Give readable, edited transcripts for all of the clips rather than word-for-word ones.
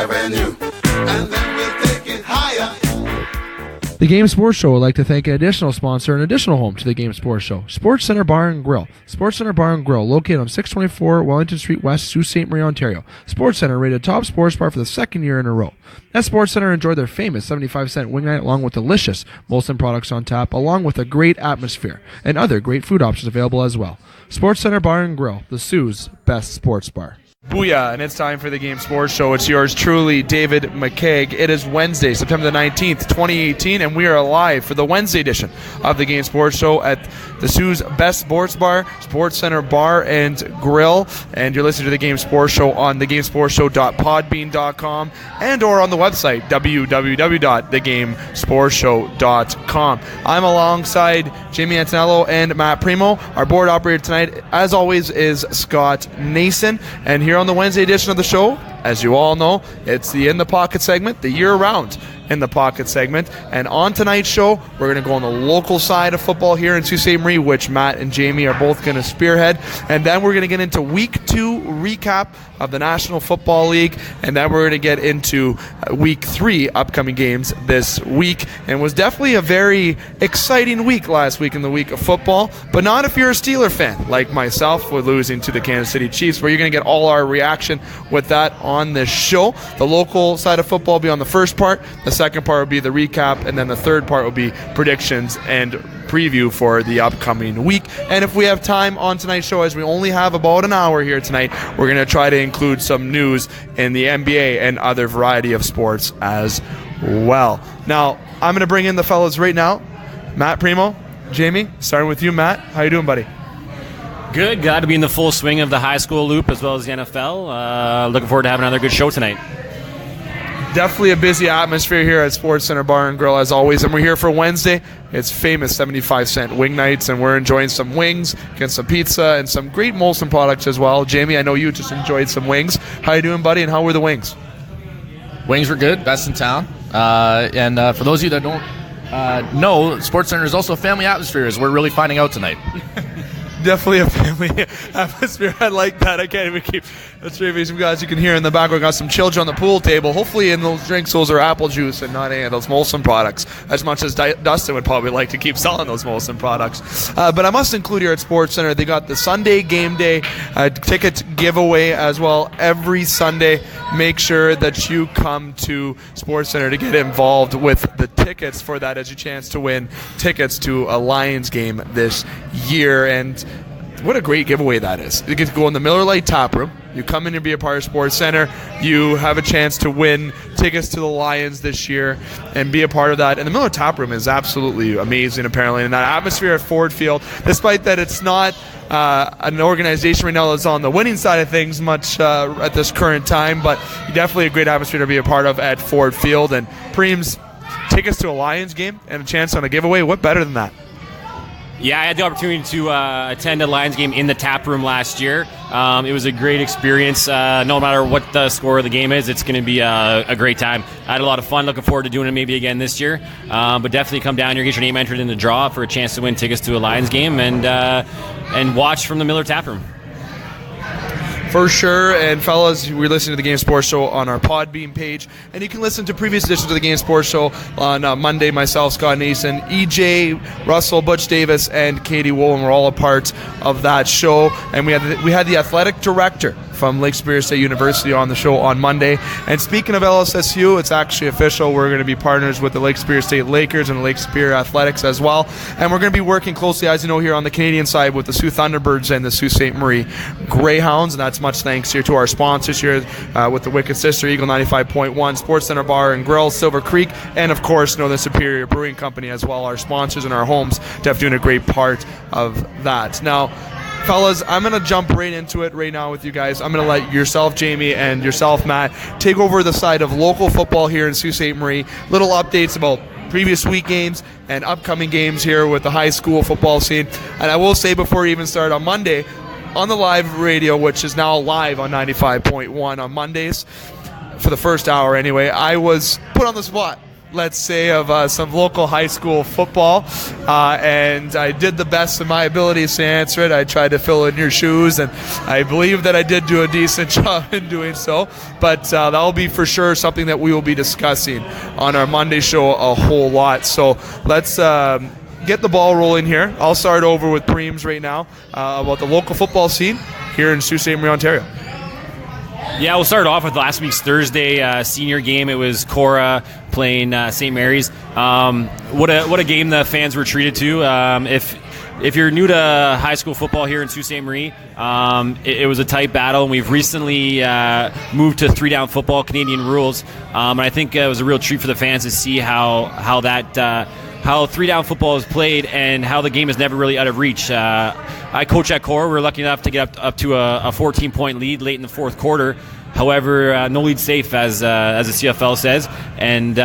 Avenue, and then we'll take it higher. The Game Sports Show would like to thank an additional sponsor and additional home to the Game Sports Show, Sportscenter Bar and Grill. Sportscenter Bar and Grill, located on 624 Wellington Street West, Sault Ste. Marie, Ontario. Sportscenter rated top sports bar for the second year in a row. At Sportscenter, enjoy their famous 75-cent wing night along with delicious Molson products on tap, along with a great atmosphere and other great food options available as well. Sportscenter Bar and Grill, the Sioux's best sports bar. Booyah, and it's time for the Game Sports Show. It's yours truly, David McCaig. It is Wednesday, September the 19th, 2018, and we are live for the Wednesday edition of the Game Sports Show at the Sioux's best sports bar, Sportscenter Bar and Grill, and you're listening to the Game Sports Show on thegamesportshow.podbean.com and or on the website, www.thegamesportshow.com. I'm alongside Jamie Antonello and Matt Premo. Our board operator tonight, as always, is Scott Nason, and here on the Wednesday edition of the show, as you all know, it's the In the Pocket segment, the year-round In the Pocket segment. And on tonight's show, we're going to go on the local side of football here in Sault Ste. Marie, which Matt and Jamie are both going to spearhead. And then we're going to get into Week 2 recap of the National Football League. And then we're going to get into Week 3 upcoming games this week. And it was definitely a very exciting week last week in the week of football, but not if you're a Steeler fan like myself with losing to the Kansas City Chiefs, where you're going to get all our reaction with that on this show. The local side of football will be on the first part. The second part will be the recap, and then the third part will be predictions and preview for the upcoming week. And if we have time on tonight's show, as we only have about an hour here tonight, we're going to try to include some news in the NBA and other variety of sports as well. Now, I'm going to bring in the fellas right now. Matt Premo, Jamie, starting with you, Matt. How you doing, buddy? Good. Glad to be in the full swing of the high school loop as well as the NFL. Looking forward to having another good show tonight. Definitely a busy atmosphere here at Sportscenter Bar and Grill as always, and we're here for Wednesday. It's famous 75-cent wing nights, and we're enjoying some wings, getting some pizza, and some great Molson products as well. Jamie, I know you just enjoyed some wings. How you doing, buddy, and how were the wings? Wings were good, best in town. And for those of you that don't know, SportsCenter is also a family atmosphere, as we're really finding out tonight. Definitely a family atmosphere. I like that. I can't even keep. That's maybe some guys you can hear in the background. Got some children on the pool table. Hopefully in those drinks, those are apple juice and not any of those Molson products, as much as Dustin would probably like to keep selling those Molson products. But I must include here at SportsCenter, they got the Sunday game day ticket giveaway as well every Sunday. Make sure that you come to SportsCenter to get involved with the tickets for that, as your chance to win tickets to a Lions game this year. And what a great giveaway that is. You get to go in the Miller Lite Tap Room. You come in and be a part of SportsCenter. You have a chance to win tickets to the Lions this year and be a part of that. And the Miller Tap Room is absolutely amazing, apparently. And that atmosphere at Ford Field, despite that it's not an organization right now that's on the winning side of things much at this current time, but definitely a great atmosphere to be a part of at Ford Field. And Preem's tickets to a Lions game and a chance on a giveaway, what better than that? Yeah, I had the opportunity to attend a Lions game in the tap room last year. It was a great experience. No matter what the score of the game is, it's going to be a great time. I had a lot of fun. Looking forward to doing it maybe again this year. But definitely come down here, get your name entered in the draw for a chance to win tickets to a Lions game and watch from the Miller Tap Room. For sure. And fellas, we're listening to the Game Sports Show on our Podbean page, and you can listen to previous editions of the Game Sports Show on Monday. Myself, Scott Nason, EJ, Russell, Butch Davis, and Katie Woolen were all a part of that show. And we had the athletic director from Lake Superior State University on the show on Monday. And speaking of LSSU, it's actually official. We're going to be partners with the Lake Superior State Lakers and Lake Superior Athletics as well. And we're going to be working closely, as you know, here on the Canadian side with the Sioux Thunderbirds and the Sault Ste. Marie Greyhounds. And that's much thanks here to our sponsors here with the Wicked Sister, Eagle 95.1, SportsCenter Bar and Grill, Silver Creek, and of course Northern Superior Brewing Company as well, our sponsors in our homes. Definitely doing a great part of that. Now, fellas, I'm going to jump right into it right now with you guys. I'm going to let yourself, Jamie, and yourself, Matt, take over the side of local football here in Sault Ste. Marie. Little updates about previous week games and upcoming games here with the high school football scene. And I will say before we even start, on Monday, on the live radio, which is now live on 95.1 on Mondays, for the first hour anyway, I was put on the spot let's say, of some local high school football, and I did the best of my abilities to answer it. I tried to fill in your shoes, and I believe that I did do a decent job in doing so, but that will be for sure something that we will be discussing on our Monday show a whole lot. So let's get the ball rolling here. I'll start over with Preems right now about the local football scene here in Sault Ste. Marie, Ontario. Yeah, we'll start off with last week's Thursday senior game. It was Cora playing St. Mary's. What a game the fans were treated to. If you're new to high school football here in Sault Ste. Marie, it was a tight battle, and we've recently moved to 3-down football, Canadian rules. And I think it was a real treat for the fans to see how 3-down football is played and how the game is never really out of reach. I coach at Core. We're lucky enough to get up to a 14-point lead late in the fourth quarter. However, no lead safe, as the CFL says. And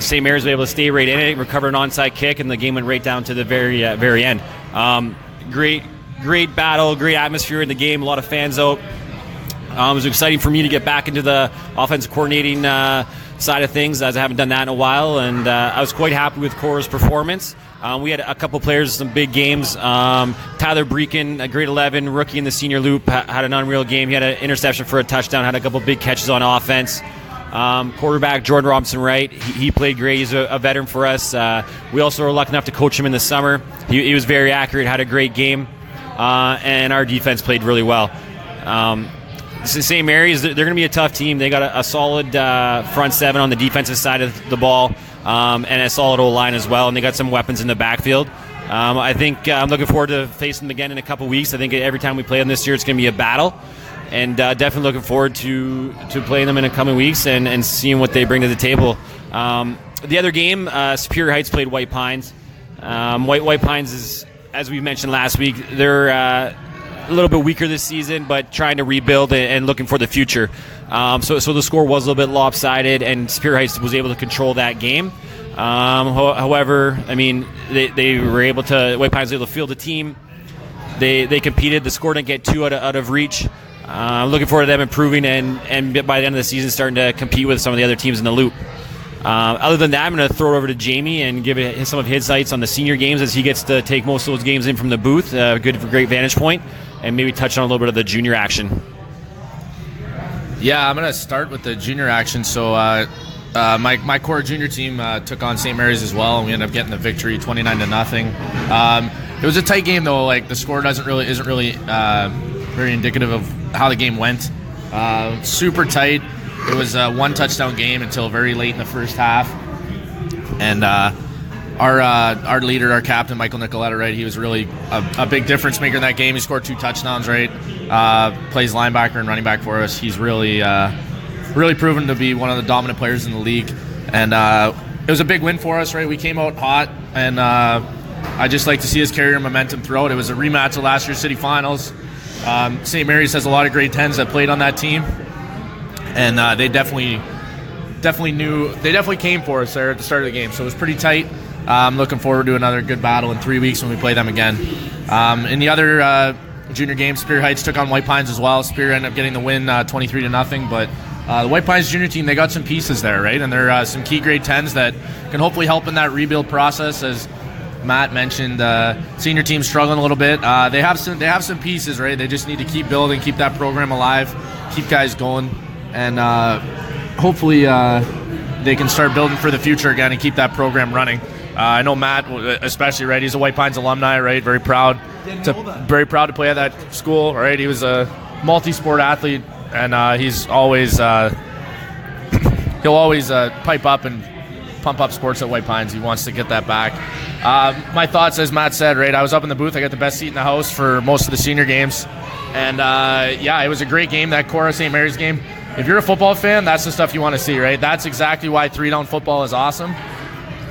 St. Mary's was able to stay right in it, recover an onside kick, and the game went right down to the very end. Great battle, great atmosphere in the game, a lot of fans out. It was exciting for me to get back into the offensive coordinating side of things, as I haven't done that in a while, and I was quite happy with Cora's performance. We had a couple players, some big games. Tyler Breakin, a grade 11 rookie in the senior loop, had an unreal game. He had an interception for a touchdown, had a couple big catches on offense. Quarterback Jordan Robinson-Wright, he played great. He's a veteran for us. We also were lucky enough to coach him in the summer. He was very accurate, had a great game, and our defense played really well. St. Mary's, they're going to be a tough team. They got a solid front seven on the defensive side of the ball, and a solid O-line as well, and they got some weapons in the backfield. I think I'm looking forward to facing them again in a couple weeks. I think every time we play them this year, it's going to be a battle, and definitely looking forward to playing them in the coming weeks and seeing what they bring to the table. The other game, Superior Heights played White Pines. White Pines is, as we mentioned last week, they're a little bit weaker this season, but trying to rebuild and looking for the future. So the score was a little bit lopsided, and Superior Heights was able to control that game. However, I mean, they were able to. White Pines was able to field the team. They competed. The score didn't get too out of reach. I'm looking forward to them improving and by the end of the season starting to compete with some of the other teams in the loop. Other than that, I'm going to throw it over to Jamie and give some of his insights on the senior games, as he gets to take most of those games in from the booth. Great vantage point, and maybe touch on a little bit of the junior action. Yeah, I'm going to start with the junior action. So my core junior team took on St. Mary's as well, and we ended up getting the victory 29-0. It was a tight game, though. Like, the score isn't really very indicative of how the game went. Super tight. It was a one touchdown game until very late in the first half, and our leader, our captain, Michael Nicoletta, right? He was really a big difference maker in that game. He scored 2 touchdowns, right? Plays linebacker and running back for us. He's really proven to be one of the dominant players in the league, and it was a big win for us, right? We came out hot, and I just like to see us carry our momentum throughout. It was a rematch of last year's city finals. St. Mary's has a lot of grade 10s that played on that team. And they definitely came for us there at the start of the game. So it was pretty tight. I'm looking forward to another good battle in 3 weeks when we play them again. In the other junior game, Superior Heights took on White Pines as well. Superior ended up getting the win 23-0. But the White Pines junior team, they got some pieces there, right? And they're some key grade 10s that can hopefully help in that rebuild process. As Matt mentioned, senior team's struggling a little bit. They have some pieces, right? They just need to keep building, keep that program alive, keep guys going. And hopefully they can start building for the future again and keep that program running. I know Matt, especially, right? He's a White Pines alumni, right? Very proud to play at that school, right? He was a multi-sport athlete, and he's always he'll always pipe up and pump up sports at White Pines. He wants to get that back. My thoughts, as Matt said, right? I was up in the booth. I got the best seat in the house for most of the senior games, and it was a great game. That Cora St. Mary's game. If you're a football fan, that's the stuff you want to see, right? That's exactly why 3-down football is awesome.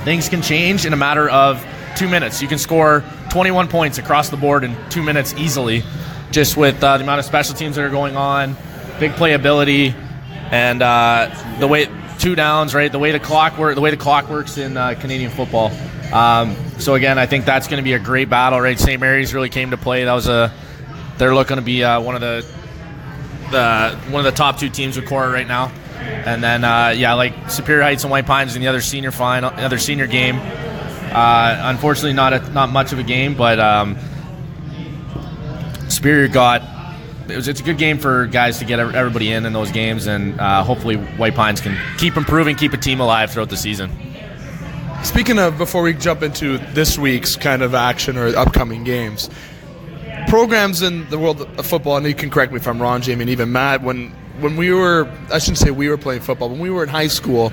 Things can change in a matter of 2 minutes. You can score 21 points across the board in 2 minutes easily, just with the amount of special teams that are going on, big playability, and the way 2 downs, right? The way the clock works in Canadian football. So again, I think that's going to be a great battle, right? St. Mary's really came to play. They're looking to be one of the top 2 teams with Cora right now. And then like Superior Heights and White Pines in the other senior game. Unfortunately, not much of a game, but Superior it's a good game for guys to get everybody in those games, and hopefully White Pines can keep improving, keep a team alive throughout the season. Speaking of, before we jump into this week's kind of action or upcoming games, programs in the world of football, and you can correct me if I'm wrong, Jamie, and even Matt, when we were, I shouldn't say we were playing football, when we were in high school,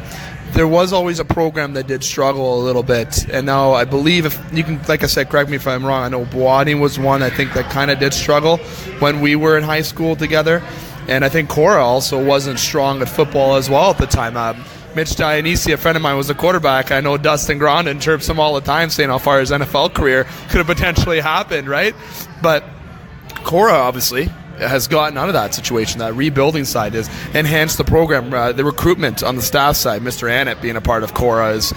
there was always a program that did struggle a little bit. And now I believe, if you can, like I said, correct me if I'm wrong, I know Boadi was one, I think, that kind of did struggle when we were in high school together. And I think Cora also wasn't strong at football as well at the time. Mitch Dionysi, a friend of mine, was a quarterback. I know Dustin Grondin chirps him all the time saying how far his NFL career could have potentially happened, right? But Cora, obviously, has gotten out of that situation. That rebuilding side has enhanced the program. The recruitment on the staff side, Mr. Annett being a part of Cora, is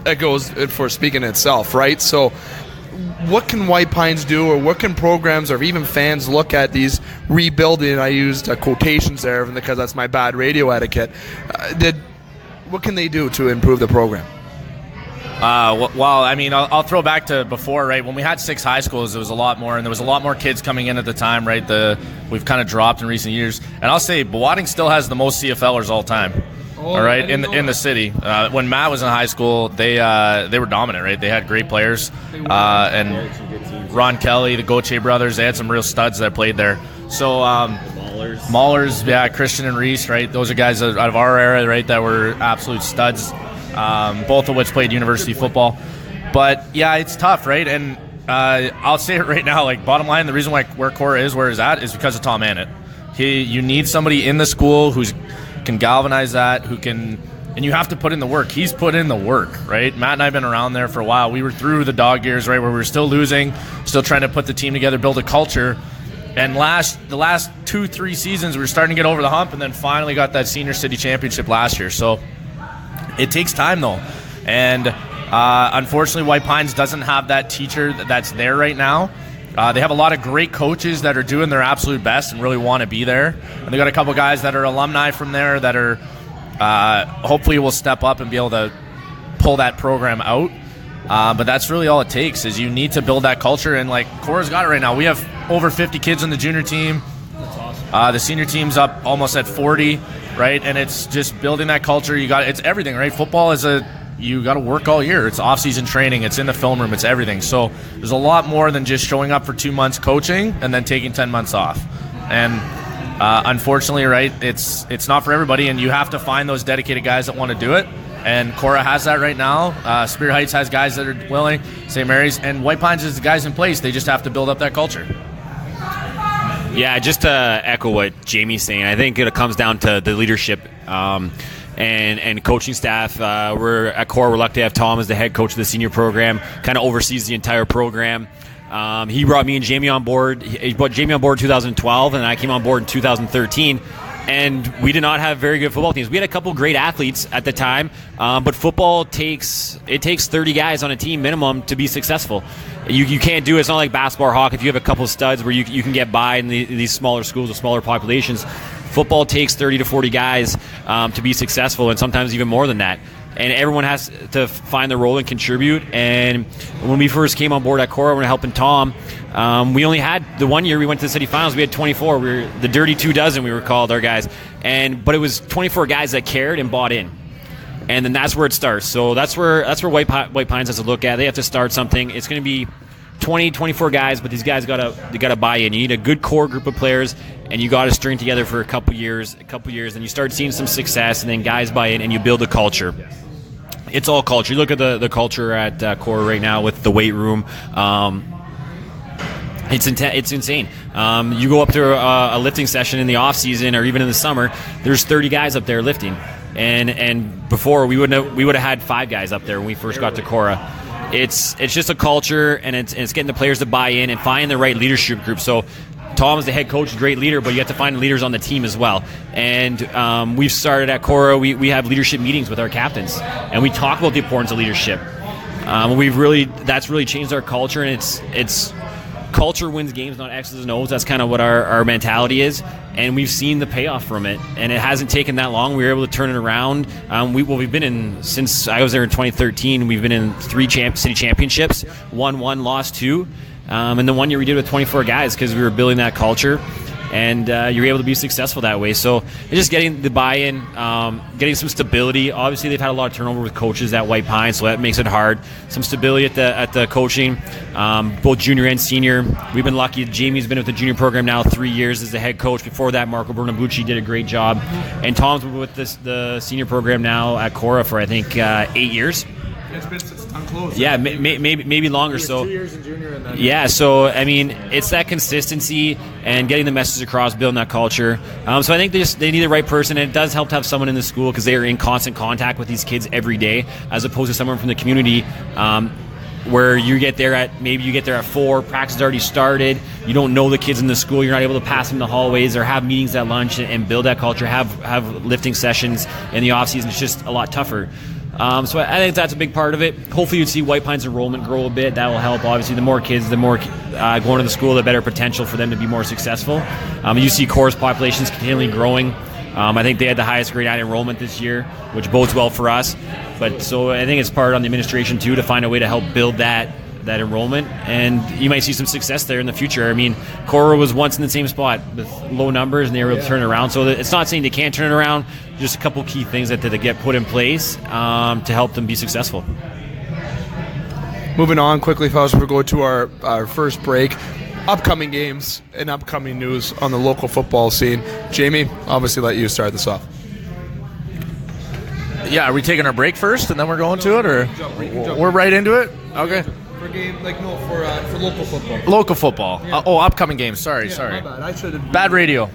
it goes for speaking itself, right? So what can White Pines do, or what can programs or even fans look at these rebuilding? I used quotations there because that's my bad radio etiquette. What can they do to improve the program? Well, I mean, I'll throw back to before, right? When we had 6 high schools, there was a lot more, and there was a lot more kids coming in at the time, right? We've kind of dropped in recent years. And I'll say Bowading still has the most CFLers all time. All right, in the city. When Matt was in high school, they were dominant, right? They had great players, and Ron Kelly, the Gauthier brothers, they had some real studs that played there. So Maulers, yeah, Christian and Reese, right? Those are guys out of our era, right, that were absolute studs, both of which played university football. But yeah, it's tough, right? And I'll say it right now, like, bottom line, the reason where Cora is where it's at is because of Tom Annett. You need somebody in the school who can galvanize that, and you have to put in the work. He's put in the work, right? Matt and I have been around there for a while. We were through the dog years, right, where we were still losing, still trying to put the team together, build a culture. And the last 2-3 seasons, we were starting to get over the hump, and then finally got that senior city championship last year. So it takes time, though. And unfortunately, White Pines doesn't have that teacher that's there right now. They have a lot of great coaches that are doing their absolute best and really want to be there. And they got a couple guys that are alumni from there that are hopefully will step up and be able to pull that program out. But that's really all it takes, is you need to build that culture. And like Cora's got it right now. We have over 50 kids on the junior team. That's awesome. The senior team's up almost at 40, right? And it's just building that culture. It's everything, right? Football is you got to work all year. It's off-season training. It's in the film room. It's everything. So there's a lot more than just showing up for 2 months coaching and then taking 10 months off. And unfortunately, right, it's not for everybody, and you have to find those dedicated guys that want to do it. And Cora has that right now. Superior Heights has guys that are willing. St. Mary's and White Pines has the guys in place. They just have to build up that culture. Yeah, just to echo what Jamie's saying, I think it comes down to the leadership and coaching staff. We're at Cora, we're lucky to have Tom as the head coach of the senior program, kind of oversees the entire program. He brought me and Jamie on board. He brought Jamie on board in 2012, and I came on board in 2013. And we did not have very good football teams. We had a couple great athletes at the time, but football takes 30 guys on a team minimum to be successful. You can't do it. It's not like basketball or hockey. If you have a couple of studs where you can get by in these smaller schools with smaller populations, football takes 30 to 40 guys to be successful, and sometimes even more than that. And everyone has to find their role and contribute. And when we first came on board at Cora, we were helping Tom. We only had the 1 year we went to the city finals. We had 24. We were the dirty 2 dozen. We were called, our guys. But it was 24 guys that cared and bought in. And then that's where it starts. So that's where White Pines has to look at. They have to start something. It's going to be 20, 24 guys, but these guys gotta buy in. You need a good core group of players, and you got to string together for a couple years, and you start seeing some success, and then guys buy in, and you build a culture. It's all culture. You look at the culture at Cora right now with the weight room. It's insane. You go up to a lifting session in the off season or even in the summer. There's 30 guys up there lifting, and before we would have had 5 guys up there when we first got to Cora. It's just a culture, and it's getting the players to buy in and find the right leadership group. So Tom is the head coach, a great leader, but you have to find leaders on the team as well. And we've started at Cora. We have leadership meetings with our captains, and we talk about the importance of leadership. That's really changed our culture, and it's culture wins games, not X's and O's. That's kind of what our mentality is, and we've seen the payoff from it. And it hasn't taken that long. We were able to turn it around. We've been in, since I was there in 2013, we've been in 3 city championships, won 1, lost 2. And the one year we did with 24 guys because we were building that culture. And you're able to be successful that way. So it's just getting the buy-in, getting some stability. Obviously, they've had a lot of turnover with coaches at White Pine, so that makes it hard. Some stability at the coaching, both junior and senior. We've been lucky. Jamie's been with the junior program now 3 years as the head coach. Before that, Marco Bernabucci did a great job. And Tom's been with the senior program now at Cora for, I think, 8 years. It's been since unclosed. Yeah, maybe longer. So 2 years in junior, and then so I mean, it's that consistency and getting the message across, building that culture. So I think they need the right person, and it does help to have someone in the school because they are in constant contact with these kids every day, as opposed to someone from the community. Where you get there at 4, practice has already started, you don't know the kids in the school, you're not able to pass them in the hallways or have meetings at lunch and build that culture, have lifting sessions in the off season. It's just a lot tougher. So I think that's a big part of it. Hopefully you'd see White Pine's enrollment grow a bit. That will help. Obviously, the more kids, the more going to the school, the better potential for them to be more successful. You see Cora's populations continually growing. I think they had the highest grade 9 enrollment this year, which bodes well for us. But so I think it's part on the administration too to find a way to help build that enrollment, and you might see some success there in the future. I mean, Cora was once in the same spot with low numbers, and they were able to turn it around. So it's not saying they can't turn it around. Just a couple key things that they get put in place to help them be successful. Moving on quickly, fellas, we'll go to our first break. Upcoming games and upcoming news on the local football scene. Jamie, obviously let you start this off. Yeah, are we taking our break first and then we're going to it, or we're right into it? Okay. For local football. Local football. Yeah. Upcoming games. Sorry. My bad. I should have. Bad radio.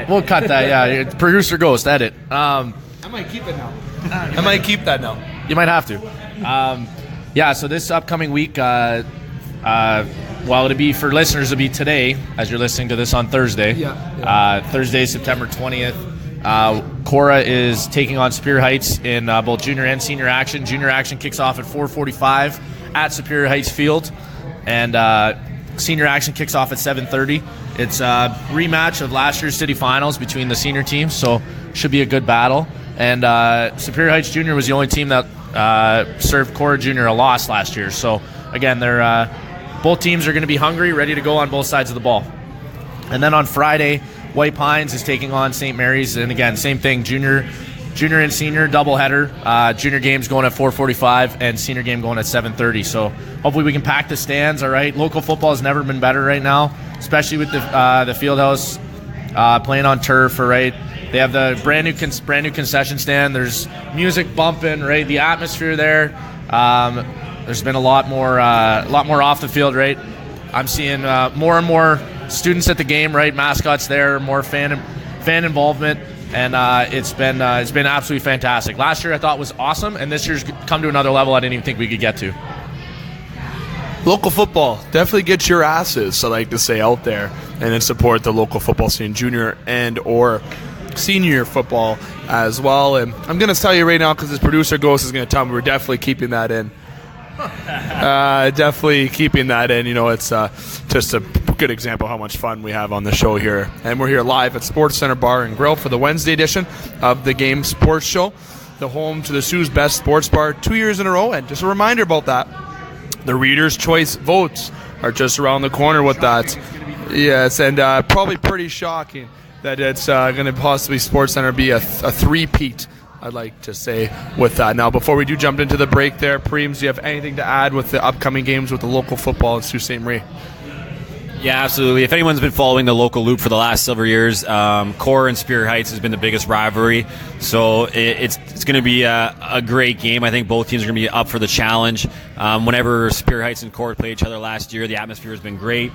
We'll cut that. Yeah. Producer Ghost, edit. I might keep it now. I might keep that now. You might have to. So this upcoming week, it'll be for listeners, it'll be today, as you're listening to this on Thursday. Thursday, September 20th. Cora is taking on Superior Heights in both junior and senior action. Junior action kicks off at 4:45 at Superior Heights Field, and senior action kicks off at 7:30. It's a rematch of last year's city finals between the senior teams, so should be a good battle. And Superior Heights Junior was the only team that served Cora Junior a loss last year. So again, they're both teams are going to be hungry, ready to go on both sides of the ball. And then on Friday, White Pines is taking on St. Mary's, and again, same thing, junior and senior doubleheader. Junior game's going at 4:45 and senior game going at 7:30. So hopefully we can pack the stands. All right, local football has never been better right now, especially with the field house playing on turf. All right, they have the brand new concession stand. There's music bumping. Right, the atmosphere there. There's been a lot more off the field. Right, I'm seeing more and more students at the game, right? Mascots there, more fan involvement, and it's been absolutely fantastic. Last year I thought was awesome, and this year's come to another level I didn't even think we could get to. Local football, definitely get your asses, I like to say, out there and then support the local football scene, junior and or senior football as well. And I'm going to tell you right now, because this producer Ghost is going to tell me, we're definitely keeping that in. Definitely keeping that in. It's just a good example of how much fun we have on the show here. And we're here live at Sportscenter Bar and Grill for the Wednesday edition of the Game Sports Show, the home to the Sioux's best sports bar 2 years in a row. And just a reminder about that, the Reader's Choice votes are just around the corner with that. Yes, and probably pretty shocking that it's going to possibly SportsCenter be a three-peat, I'd like to say, with that. Now, before we do jump into the break there, Preems, do you have anything to add with the upcoming games with the local football in Sault Ste. Marie? Yeah, absolutely. If anyone's been following the local loop for the last several years, Cora and Superior Heights has been the biggest rivalry. So it's going to be a great game. I think both teams are going to be up for the challenge. Whenever Superior Heights and Cora played each other last year, the atmosphere has been great.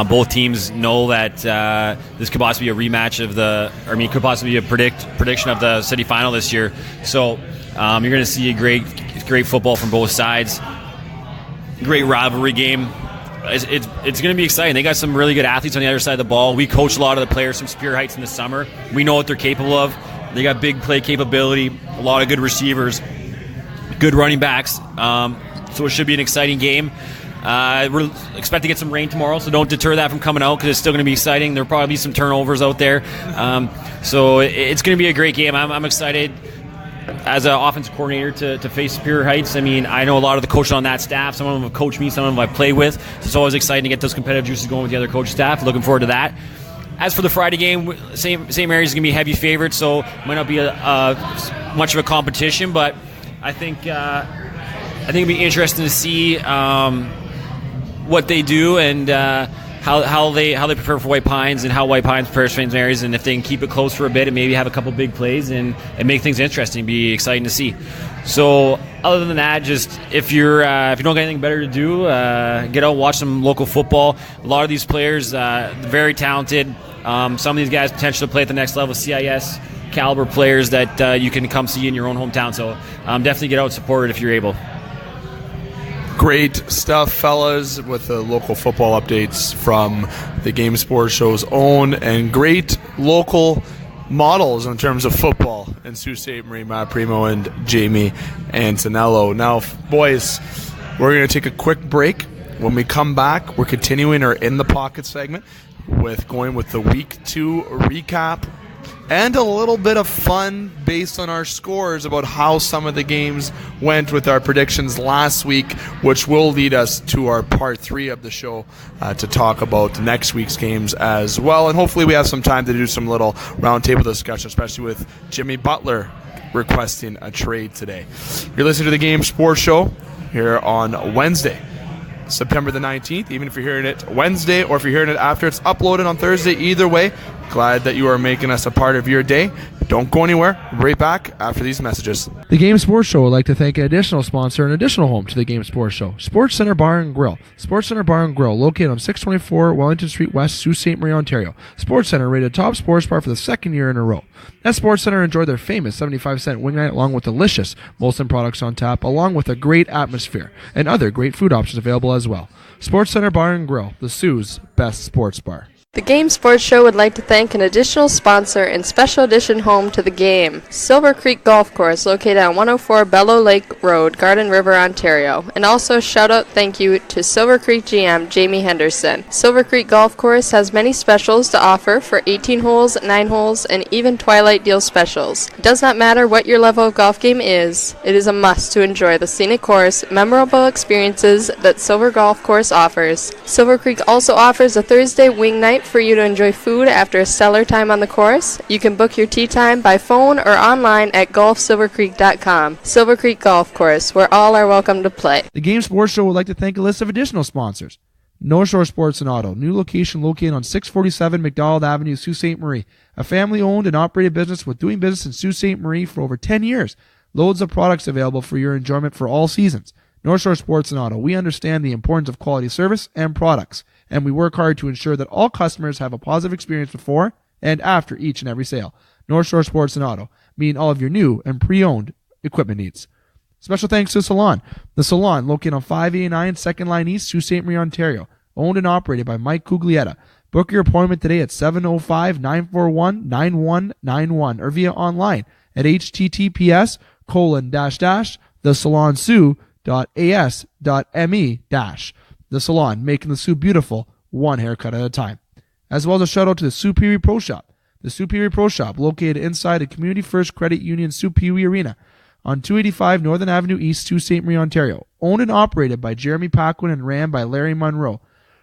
Both teams know that this could possibly be a rematch could possibly be a prediction of the city final this year. So you're going to see a great football from both sides. Great rivalry game. It's going to be exciting. They got some really good athletes on the other side of the ball. We coach a lot of the players from Superior Heights in the summer. We know what they're capable of. They got big play capability, a lot of good receivers, good running backs. So it should be an exciting game. We're expect to get some rain tomorrow, so don't deter that from coming out because it's still going to be exciting. There'll probably be some turnovers out there. So it's going to be a great game. I'm excited as an offensive coordinator to face Superior Heights. I mean, I know a lot of the coaches on that staff. Some of them have coached me, some of them I've played with. So it's always exciting to get those competitive juices going with the other coach staff. Looking forward to that. As for the Friday game, same area is going to be heavy favorites, so it might not be much of a competition, but I think it'll be interesting to see what they do and how they prepare for White Pines and how White Pines prepares for St. Mary's, and if they can keep it close for a bit and maybe have a couple big plays and make things interesting, be exciting to see. So other than that, just if you don't got anything better to do, get out and watch some local football. A lot of these players, very talented. Some of these guys potentially play at the next level, CIS caliber players that you can come see in your own hometown. So definitely get out and support it if you're able. Great stuff, fellas, with the local football updates from the Game Sports Show's own, and great local models in terms of football in Sault Ste. Marie, Matt Premo and Jamie Antonello. Now, boys, we're going to take a quick break. When we come back, we're continuing our In the Pocket segment with the Week 2 recap and a little bit of fun based on our scores about how some of the games went with our predictions last week, which will lead us to our part 3 of the show to talk about next week's games as well. And hopefully we have some time to do some little roundtable discussion, especially with Jimmy Butler requesting a trade today. You're listening to the Game Sports Show here on Wednesday, September the 19th. Even if you're hearing it Wednesday or if you're hearing it after it's uploaded on Thursday, either way, glad that you are making us a part of your day. Don't go anywhere. Right back after these messages. The Game Sports Show would like to thank an additional sponsor and additional home to the Game Sports Show, Sportscenter Bar and Grill. Sportscenter Bar and Grill, located on 624 Wellington Street West, Sault Ste. Marie, Ontario. Sportscenter rated top sports bar for the second year in a row. At Sportscenter, enjoy their famous 75-cent wing night along with delicious Molson products on tap, along with a great atmosphere and other great food options available as well. Sportscenter Bar and Grill, the Sioux's best sports bar. The Game Sports Show would like to thank an additional sponsor and special edition home to the game, Silver Creek Golf Course, located on 104 Bellow Lake Road, Garden River, Ontario. And also shout out thank you to Silver Creek GM Jamie Henderson. Silver Creek Golf Course has many specials to offer for 18 holes, 9 holes, and even Twilight Deal specials. It does not matter what your level of golf game is, it is a must to enjoy the scenic course, memorable experiences that Silver Golf Course offers. Silver Creek also offers a Thursday wing night for you to enjoy food after a stellar time on the course. You can book your tee time by phone or online at golfsilvercreek.com. Silver Creek Golf Course, where all are welcome to play. The Game Sports Show would like to thank a list of additional sponsors. North Shore Sports and Auto, new location located on 647 McDonald Avenue, Sault Ste. Marie. A family-owned and operated business with doing business in Sault Ste. Marie for over 10 years. Loads of products available for your enjoyment for all seasons. North Shore Sports and Auto, we understand the importance of quality service and products, and we work hard to ensure that all customers have a positive experience before and after each and every sale. North Shore Sports and Auto, meeting all of your new and pre-owned equipment needs. Special thanks to Salon. The Salon, located on 589 2nd Line East, Sault Ste. Marie, Ontario. Owned and operated by Mike Cuglietta. Book your appointment today at 705-941-9191 or via online at https://thesalonsioux.as.me-. The Salon, making the Sioux beautiful, one haircut at a time. As well as a shout out to the Superior Pro Shop. The Superior Pro Shop, located inside the Community First Credit Union Superior Arena on 285 Northern Avenue East, Sault Ste. Marie, Ontario. Owned and operated by Jeremy Paquin and ran by Larry Monroe.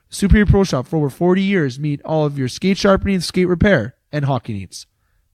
Superior Pro Shop, for over 40 years, meet all of your skate sharpening, skate repair, and hockey needs.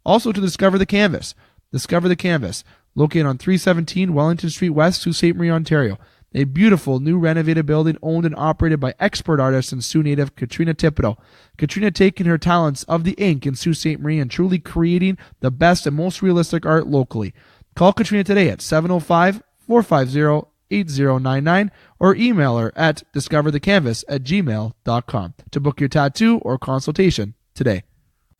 Also to Discover the Canvas. Discover the Canvas, located on 317 Wellington Street West, Sault Ste. Marie, Ontario. A beautiful new renovated building owned and operated by expert artist and Sioux native Katrina Thibodeau. Katrina taking her talents of the ink in Sault Ste. Marie and truly creating the best and most realistic art locally. Call Katrina today at 705-450-8099 or email her at discoverthecanvas@gmail.com to book your tattoo or consultation today.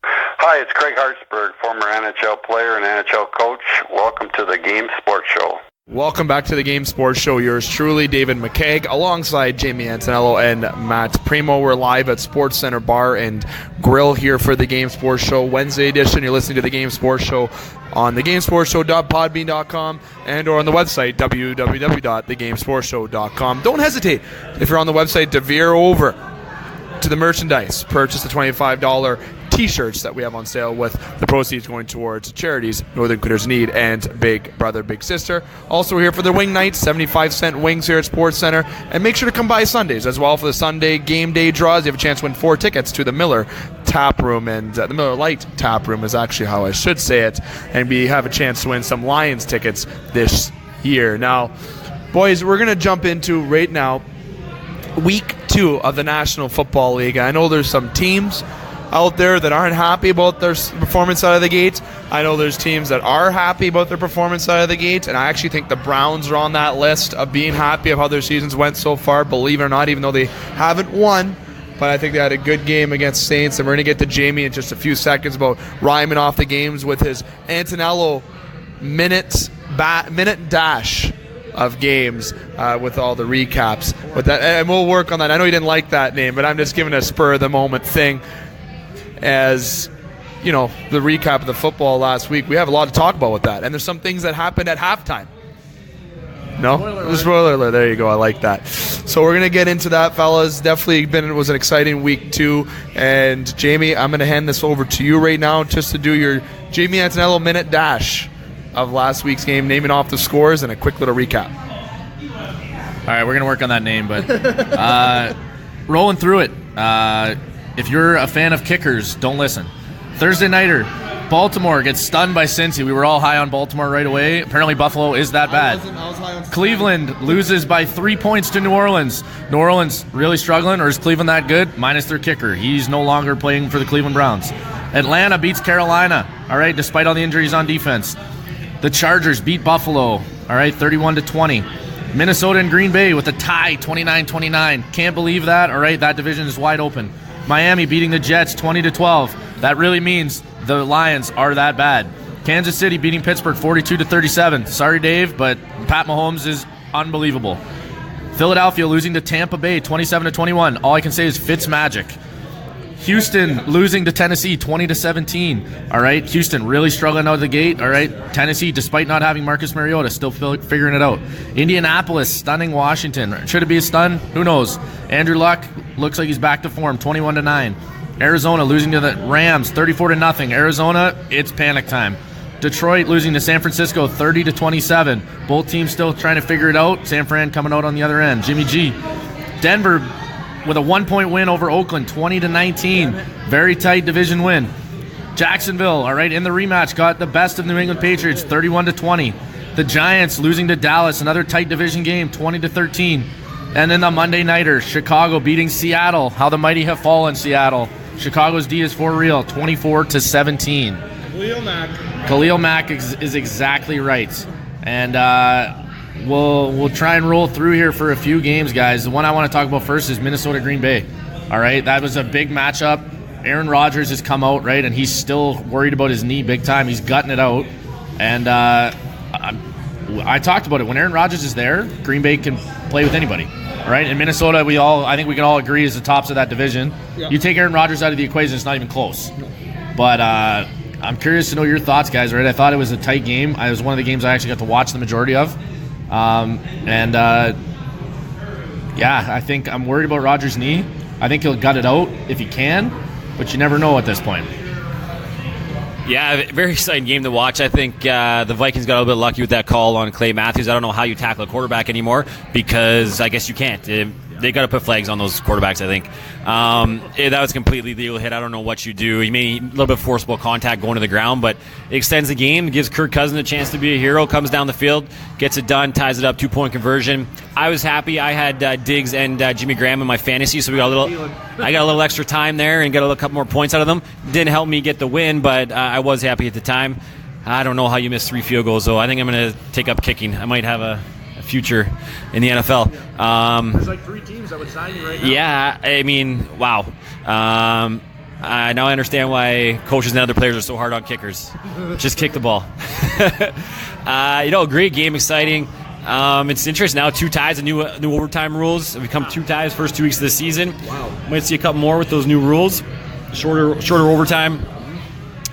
Hi, it's Craig Hartsburg, former NHL player and NHL coach. Welcome to the Game Sports Show. Welcome back to the Game Sports Show. Yours truly, David McCaig, alongside Jamie Antonello and Matt Premo. We're live at Sportscenter Bar and Grill here for the Game Sports Show Wednesday edition. You're listening to the Game Sports Show on thegamesportshow.podbean.com and or on the website www.thegamesportshow.com. Don't hesitate, if you're on the website, to veer over to the merchandise. Purchase the $25 T-shirts that we have on sale, with the proceeds going towards charities Northern Critters Need and Big Brother Big Sister. Also, we're here for the wing nights, 75-cent wings here at Sports Center, and make sure to come by Sundays as well for the Sunday game day draws. You have a chance to win 4 tickets to the Miller Tap Room, and the Miller Lite Tap Room is actually how I should say it, and we have a chance to win some Lions tickets this year. Now, boys, we're going to jump into right now Week 2 of the National Football League. I know there's some teams out there that aren't happy about their performance out of the gate. I know there's teams that are happy about their performance out of the gate, and I actually think the Browns are on that list of being happy of how their seasons went so far, believe it or not, even though they haven't won. But I think they had a good game against Saints, and we're going to get to Jamie in just a few seconds about rhyming off the games with his Antonello minute dash of games with all the recaps. But that, and we'll work on that. I know you didn't like that name, but I'm just giving a spur of the moment thing. As you know, the recap of the football last week, we have a lot to talk about with that. And there's some things that happened at halftime. No? Spoiler alert. There you go. I like that. So we're going to get into that, fellas. Definitely it was an exciting week, too. And Jamie, I'm going to hand this over to you right now just to do your Jamie Antonello minute dash of last week's game, naming off the scores and a quick little recap. All right, we're going to work on that name, but rolling through it. If you're a fan of kickers, don't listen. Thursday nighter, Baltimore gets stunned by Cincy. We were all high on Baltimore right away. Apparently Buffalo is that bad. I was high on Cleveland loses by 3 points to New Orleans. New Orleans really struggling, or is Cleveland that good? Minus their kicker. He's no longer playing for the Cleveland Browns. Atlanta beats Carolina, all right, despite all the injuries on defense. The Chargers beat Buffalo, all right, 31-20. Minnesota and Green Bay with a tie, 29-29. Can't believe that, all right, that division is wide open. Miami beating the Jets 20-12. That really means the Lions are that bad. Kansas City beating Pittsburgh 42-37. Sorry, Dave, but Pat Mahomes is unbelievable. Philadelphia losing to Tampa Bay 27-21. All I can say is Fitz magic. Houston losing to Tennessee 20-17. All right, Houston really struggling out of the gate. All right, Tennessee, despite not having Marcus Mariota, still figuring it out. Indianapolis stunning Washington. Should it be a stun? Who knows? Andrew Luck looks like he's back to form, 21-9. Arizona losing to the Rams 34-0. Arizona, it's panic time. Detroit losing to San Francisco 30-27. Both teams still trying to figure it out. San Fran coming out on the other end. Jimmy G. Denver with a 1-point win over Oakland, 20-19. Very tight division win. Jacksonville, all right, in the rematch, got the best of New England Patriots, 31-20. The Giants losing to Dallas, another tight division game, 20-13. And then the Monday nighter, Chicago beating Seattle. How the mighty have fallen, Seattle. Chicago's D is for real, 24-17. Khalil Mack is exactly right. And we'll try and roll through here for a few games, guys. The one I want to talk about first is Minnesota-Green Bay. All right, that was a big matchup. Aaron Rodgers has come out, right, and he's still worried about his knee big time. He's gutting it out. And I talked about it. When Aaron Rodgers is there, Green Bay can play with anybody. All right, in Minnesota, I think we can all agree is the tops of that division. Yep. You take Aaron Rodgers out of the equation, it's not even close. No. But I'm curious to know your thoughts, guys. Right, I thought it was a tight game. It was one of the games I actually got to watch the majority of. I think I'm worried about Rodgers' knee. I think he'll gut it out if he can, but you never know at this point. Yeah, very exciting game to watch. I think the Vikings got a little bit lucky with that call on Clay Matthews. I don't know how you tackle a quarterback anymore because I guess you can't. They got to put flags on those quarterbacks, I think. That was completely legal hit. I don't know what you do. You may a little bit forcible contact going to the ground, but it extends the game, gives Kirk Cousins a chance to be a hero, comes down the field, gets it done, ties it up, 2-point conversion. I was happy. I had Diggs and Jimmy Graham in my fantasy, so I got a little extra time there and got a couple more points out of them. Didn't help me get the win, but I was happy at the time. I don't know how you missed 3 field goals, though. I think I'm going to take up kicking. I might have a future in the NFL. There's like 3 teams that would sign you right now. Yeah, I mean, wow. Now I understand why coaches and other players are so hard on kickers. Just kick the ball. Great game, exciting. It's interesting now. 2 ties, the new overtime rules have become 2 ties first 2 weeks of the season. Wow. Might see a couple more with those new rules, shorter overtime,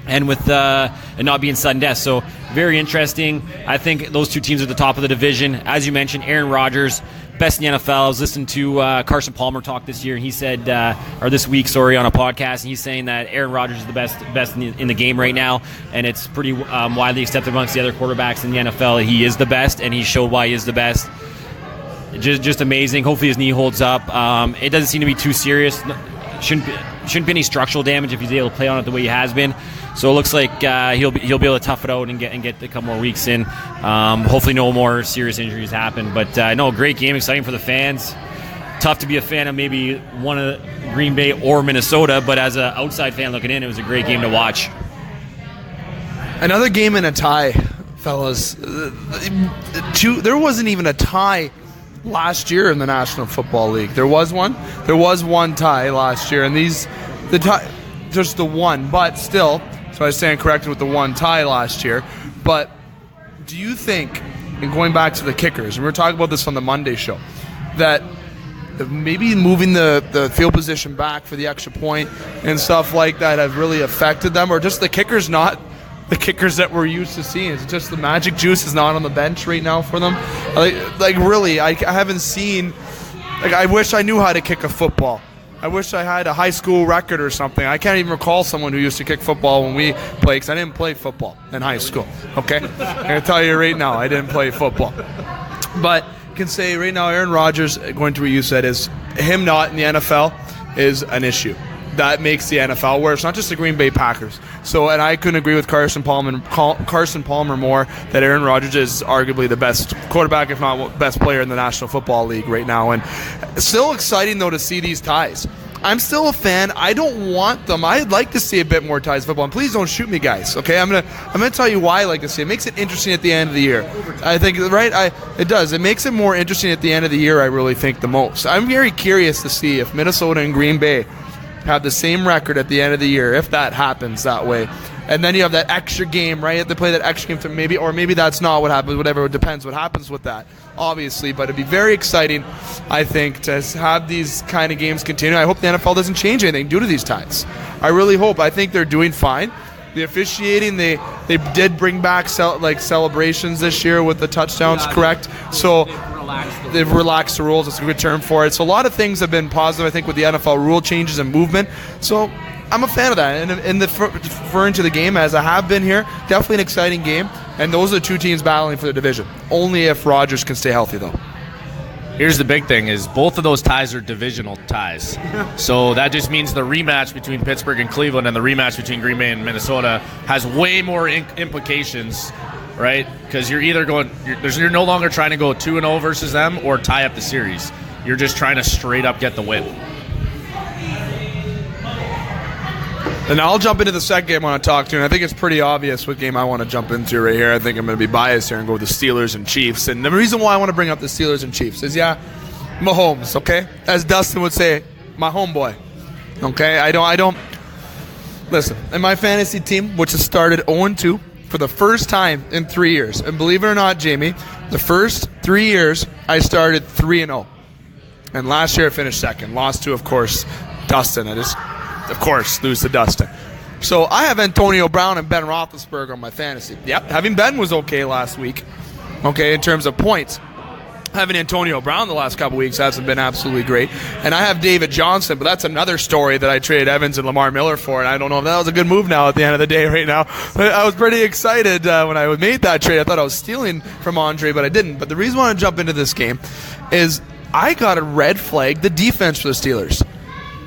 and with it not being sudden death. So very interesting. I think those 2 teams are at the top of the division. As you mentioned, Aaron Rodgers, best in the NFL. I was listening to Carson Palmer talk this year, and he said, or this week, sorry, on a podcast, and he's saying that Aaron Rodgers is the best in the game right now, and it's pretty widely accepted amongst the other quarterbacks in the NFL that he is the best, and he showed why he is the best. Just amazing. Hopefully his knee holds up. It doesn't seem to be too serious. Shouldn't be any structural damage if he's able to play on it the way he has been. So it looks like he'll be able to tough it out and get a couple more weeks in. Hopefully no more serious injuries happen. But no, great game, exciting for the fans. Tough to be a fan of maybe one of Green Bay or Minnesota, but as an outside fan looking in, it was a great game to watch. Another game in a tie, fellas. There wasn't even a tie last year in the National Football League. There was one. There was one tie last year, and just the one, but still. So I stand corrected with the one tie last year. But do you think, and going back to the kickers, and we were talking about this on the Monday show, that maybe moving the field position back for the extra point and stuff like that have really affected them, or just the kickers not the kickers that we're used to seeing? It's just the magic juice is not on the bench right now for them. Like really, I haven't seen. Like, I wish I knew how to kick a football. I wish I had a high school record or something. I can't even recall someone who used to kick football when we played, because I didn't play football in high school. Okay, I'm gonna tell you right now, I didn't play football. But I can say right now, Aaron Rodgers, going to what you said, is him not in the NFL is an issue. That makes the NFL where it's not just the Green Bay Packers. So, and I couldn't agree with Carson Palmer more that Aaron Rodgers is arguably the best quarterback, if not best player in the National Football League right now. And still exciting though to see these ties. I'm still a fan. I don't want them. I'd like to see a bit more ties football. And please don't shoot me, guys. Okay, I'm gonna tell you why I like to see it. It makes it interesting at the end of the year. I think it does. It makes it more interesting at the end of the year. I really think the most. I'm very curious to see if Minnesota and Green Bay have the same record at the end of the year, if that happens that way. And then you have that extra game, right? You have to play that extra game to maybe that's not what happens, whatever. It depends what happens with that, obviously. But it'd be very exciting, I think, to have these kind of games continue. I hope the NFL doesn't change anything due to these ties. I really hope. I think they're doing fine. The officiating, they did bring back celebrations this year with the touchdowns, correct? So they've relaxed the rules. That's a good term for it. So a lot of things have been positive, I think, with the NFL rule changes and movement. So I'm a fan of that. And referring to the game, as I have been here, definitely an exciting game. And those are the 2 teams battling for the division. Only if Rodgers can stay healthy, though. Here's the big thing is both of those ties are divisional ties. So that just means the rematch between Pittsburgh and Cleveland and the rematch between Green Bay and Minnesota has way more implications, right? Because you're either you're no longer trying to go 2-0 versus them or tie up the series. You're just trying to straight up get the win. And I'll jump into the second game I want to talk to, and I think it's pretty obvious what game I want to jump into right here. I think I'm going to be biased here and go with the Steelers and Chiefs. And the reason why I want to bring up the Steelers and Chiefs is, Mahomes, okay? As Dustin would say, my homeboy. Okay? I don't listen, in my fantasy team, which has started 0-2 for the first time in 3 years. And believe it or not, Jamie, the first 3 years I started 3-0. And last year I finished second. Lost to, of course, Dustin. Of course, lose to Dustin. So I have Antonio Brown and Ben Roethlisberger on my fantasy. Yep, having Ben was okay last week, okay, in terms of points. Having Antonio Brown the last couple weeks hasn't been absolutely great. And I have David Johnson, but that's another story that I traded Evans and Lamar Miller for, and I don't know if that was a good move now at the end of the day right now. But I was pretty excited when I made that trade. I thought I was stealing from Andre, but I didn't. But the reason I want to jump into this game is I got to red flag the defense for the Steelers.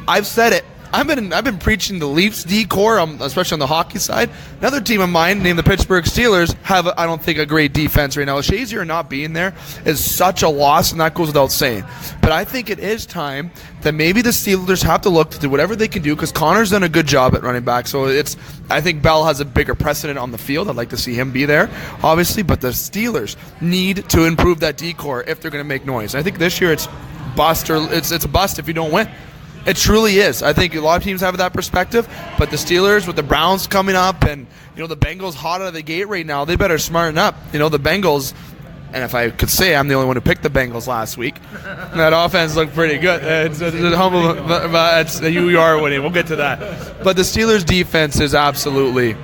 I've said it. I've been preaching the Leafs D-core, especially on the hockey side. Another team of mine, named the Pittsburgh Steelers, have, I don't think, a great defense right now. Shazier not being there is such a loss, and that goes without saying. But I think it is time that maybe the Steelers have to look to do whatever they can do, because Connor's done a good job at running back. So I think Bell has a bigger precedent on the field. I'd like to see him be there, obviously. But the Steelers need to improve that D-core if they're going to make noise. I think this year it's bust, or it's a bust if you don't win. It truly is. I think a lot of teams have that perspective, but the Steelers with the Browns coming up and the Bengals hot out of the gate right now, they better smarten up. The Bengals, And if I could say, I'm the only one who picked the Bengals last week. That offense looked pretty good. It's humble, but you are winning. We'll get to that. But the Steelers' defense is absolutely,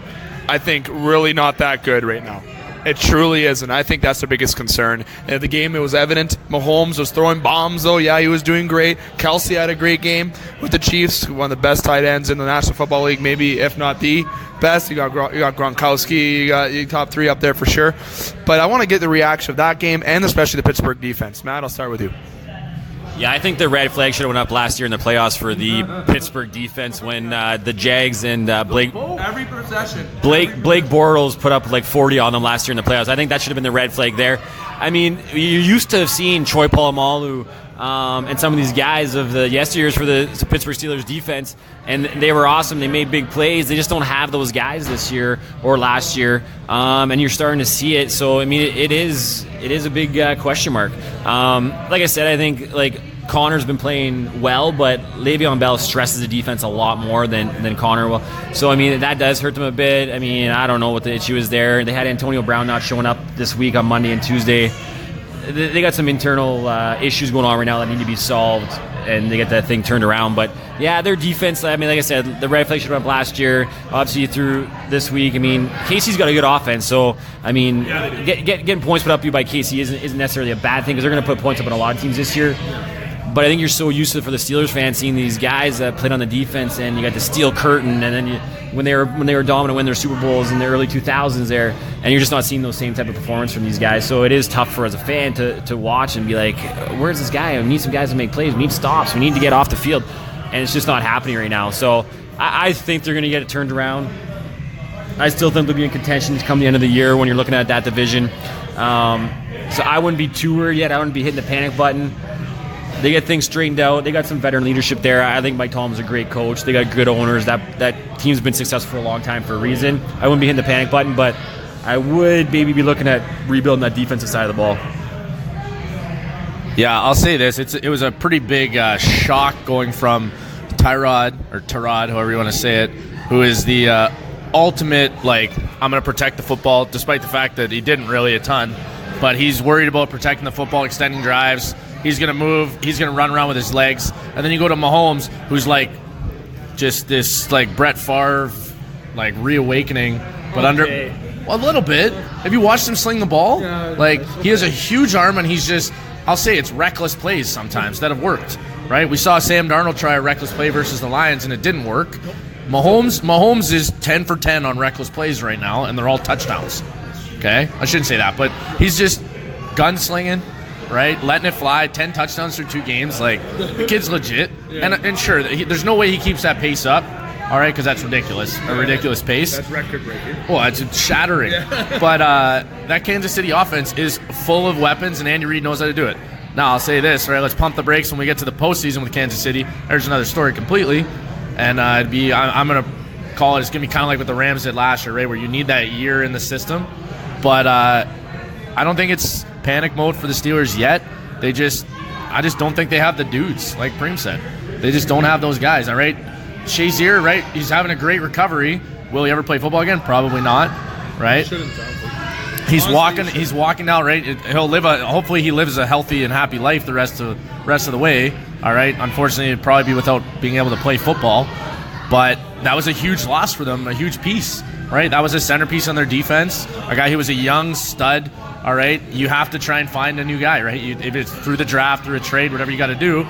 I think, really not that good right now. It truly isn't. I think that's the biggest concern. In the game, it was evident. Mahomes was throwing bombs, though. Yeah, he was doing great. Kelsey had a great game with the Chiefs, one of the best tight ends in the National Football League, maybe if not the best. You got Gronkowski. You got top 3 up there for sure. But I want to get the reaction of that game and especially the Pittsburgh defense. Matt, I'll start with you. Yeah, I think the red flag should have went up last year in the playoffs for the Pittsburgh defense when the Jags and Blake Bortles put up like 40 on them last year in the playoffs. I think that should have been the red flag there. I mean, you used to have seen Troy Polamalu and some of these guys of the yesteryears for the Pittsburgh Steelers defense, and they were awesome. They made big plays. They just don't have those guys this year or last year, and you're starting to see it. So, I mean, it is a big question mark. Like I said, I think Connor's been playing well, but Le'Veon Bell stresses the defense a lot more than Connor will. So, I mean, that does hurt them a bit. I mean, I don't know what the issue is there. They had Antonio Brown not showing up this week on Monday and Tuesday. They got some internal issues going on right now that need to be solved, and they get that thing turned around. But, yeah, their defense, I mean, like I said, the red flag should have went up last year. Obviously, through this week, I mean, Casey's got a good offense. So, I mean, getting points put up you by Casey isn't necessarily a bad thing because they're going to put points up on a lot of teams this year. But I think you're so used to, for the Steelers fans, seeing these guys that played on the defense, and you got the steel curtain, and then when they were dominant, win their Super Bowls in the early 2000s there, and you're just not seeing those same type of performance from these guys. So it is tough for as a fan to watch and be like, where's this guy? We need some guys to make plays. We need stops. We need to get off the field, and it's just not happening right now. So I think they're going to get it turned around. I still think they'll be in contention to come the end of the year when you're looking at that division. So I wouldn't be too worried yet. I wouldn't be hitting the panic button. They get things straightened out. They got some veteran leadership there. I think Mike Tomlin's a great coach. They got good owners. That team's been successful for a long time for a reason. I wouldn't be hitting the panic button, but I would maybe be looking at rebuilding that defensive side of the ball. Yeah, I'll say this. It was a pretty big shock going from Tyrod, however you want to say it, who is the ultimate, I'm going to protect the football, despite the fact that he didn't really a ton. But he's worried about protecting the football, extending drives. He's going to move. He's going to run around with his legs. And then you go to Mahomes, who's just this Brett Favre, reawakening, but a little bit. Have you watched him sling the ball? He has a huge arm, and he's just, I'll say it's reckless plays sometimes that have worked, right? We saw Sam Darnold try a reckless play versus the Lions, and it didn't work. Mahomes is 10 for 10 on reckless plays right now, and they're all touchdowns. Okay? I shouldn't say that, but he's just gunslinging. Right, letting it fly, 10 touchdowns through 2 games. The kid's legit, and sure, there's no way he keeps that pace up. All right, because that's ridiculous, a ridiculous pace. That's record breaking. Well, it's shattering. But that Kansas City offense is full of weapons, and Andy Reid knows how to do it. Now I'll say this, right? Let's pump the brakes when we get to the postseason with Kansas City. There's another story completely, and I'm gonna call it. It's gonna be kind of like what the Rams did last year, right? Where you need that year in the system, but I don't think it's panic mode for the Steelers yet. I just don't think they have the dudes, like Preem said. They just don't have those guys, all right? Shazier, right? He's having a great recovery. Will he ever play football again? Probably not, right? He's walking out, right? He'll live hopefully he lives a healthy and happy life the rest of the way, all right? Unfortunately, it'd probably be without being able to play football. But that was a huge loss for them, a huge piece, right? That was a centerpiece on their defense, a guy who was a young stud. All right, you have to try and find a new guy, right? If it's through the draft, through a trade, whatever you got to do,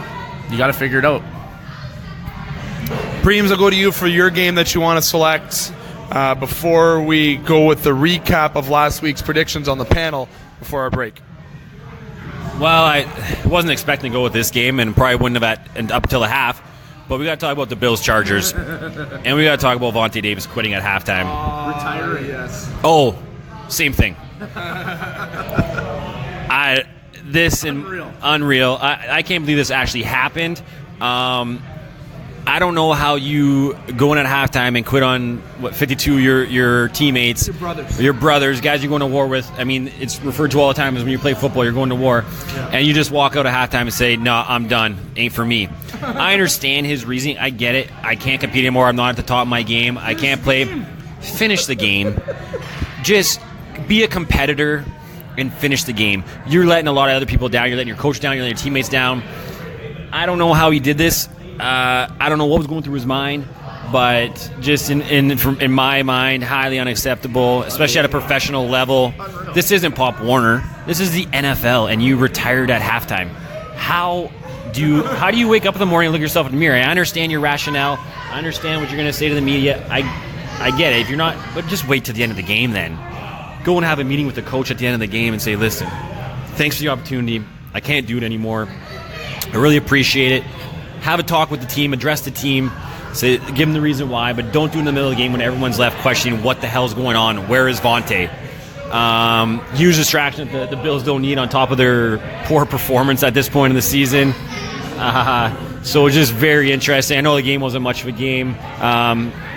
you got to figure it out. Preems, I'll go to you for your game that you want to select before we go with the recap of last week's predictions on the panel before our break. Well, I wasn't expecting to go with this game and probably wouldn't have up until the half, but we got to talk about the Bills-Chargers, and we got to talk about Vontae Davis quitting at halftime. Retiring, yes. Oh, same thing. Unreal. I can't believe this actually happened. I don't know how you go in at halftime and quit on 52 your teammates, your brothers, guys you're going to war with. I mean, it's referred to all the time as when you play football, you're going to war, and you just walk out at halftime and say, "No, I'm done. Ain't for me." I understand his reasoning. I get it. I can't compete anymore. I'm not at the top of my game. I can't play. Finish the game. Just be a competitor. and finish the game. You're letting a lot of other people down. You're letting your coach down. You're letting your teammates down. I don't know how he did this. I don't know what was going through his mind, but just in my mind, highly unacceptable, especially at a professional level. This isn't Pop Warner. This is the NFL, and you retired at halftime. How do you wake up in the morning and look yourself in the mirror? I understand your rationale. I understand what you're going to say to the media. I get it. If you're not, but just wait till the end of the game then. Go and have a meeting with the coach at the end of the game and say, listen, thanks for the opportunity. I can't do it anymore. I really appreciate it. Have a talk with the team, address the team, say, give them the reason why, but don't do it in the middle of the game when everyone's left questioning what the hell's going on. Where is Vontae? Huge distraction that the Bills don't need on top of their poor performance at this point in the season. So just very interesting. I know the game wasn't much of a game.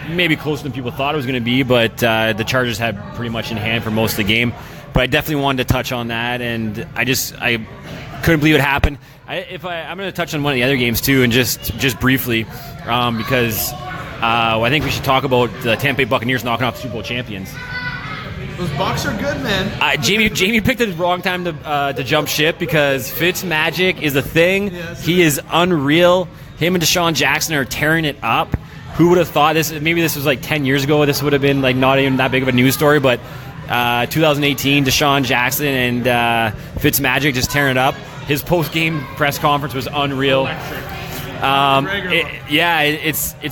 Maybe closer than people thought it was going to be, but the Chargers had pretty much in hand for most of the game. But I definitely wanted to touch on that, and I couldn't believe it happened. I'm going to touch on one of the other games too, and just briefly, because I think we should talk about the Tampa Bay Buccaneers knocking off the Super Bowl champions. Those Bucs are good, man. Jamie picked the wrong time to jump ship because Fitzmagic is a thing. Yes. He is unreal. Him and Deshaun Jackson are tearing it up. Who would have thought this? Maybe this was like 10 years ago. This would have been like not even that big of a news story, but 2018, Deshaun Jackson and Fitzmagic just tearing it up. His post-game press conference was unreal. It's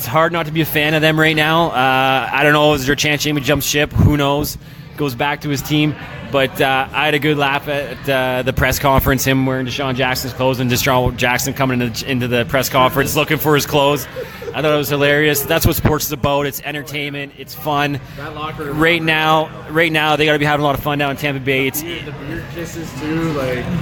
hard not to be a fan of them right now. I don't know. Is there a chance Jamie jumps ship? Who knows? Goes back to his team. But I had a good laugh at the press conference, him wearing Deshaun Jackson's clothes and Deshaun Jackson coming into the press conference looking for his clothes. I thought it was hilarious. That's what sports is about. It's entertainment. It's fun. That locker room. Right now, they got to be having a lot of fun down in Tampa Bay. The beard kisses too,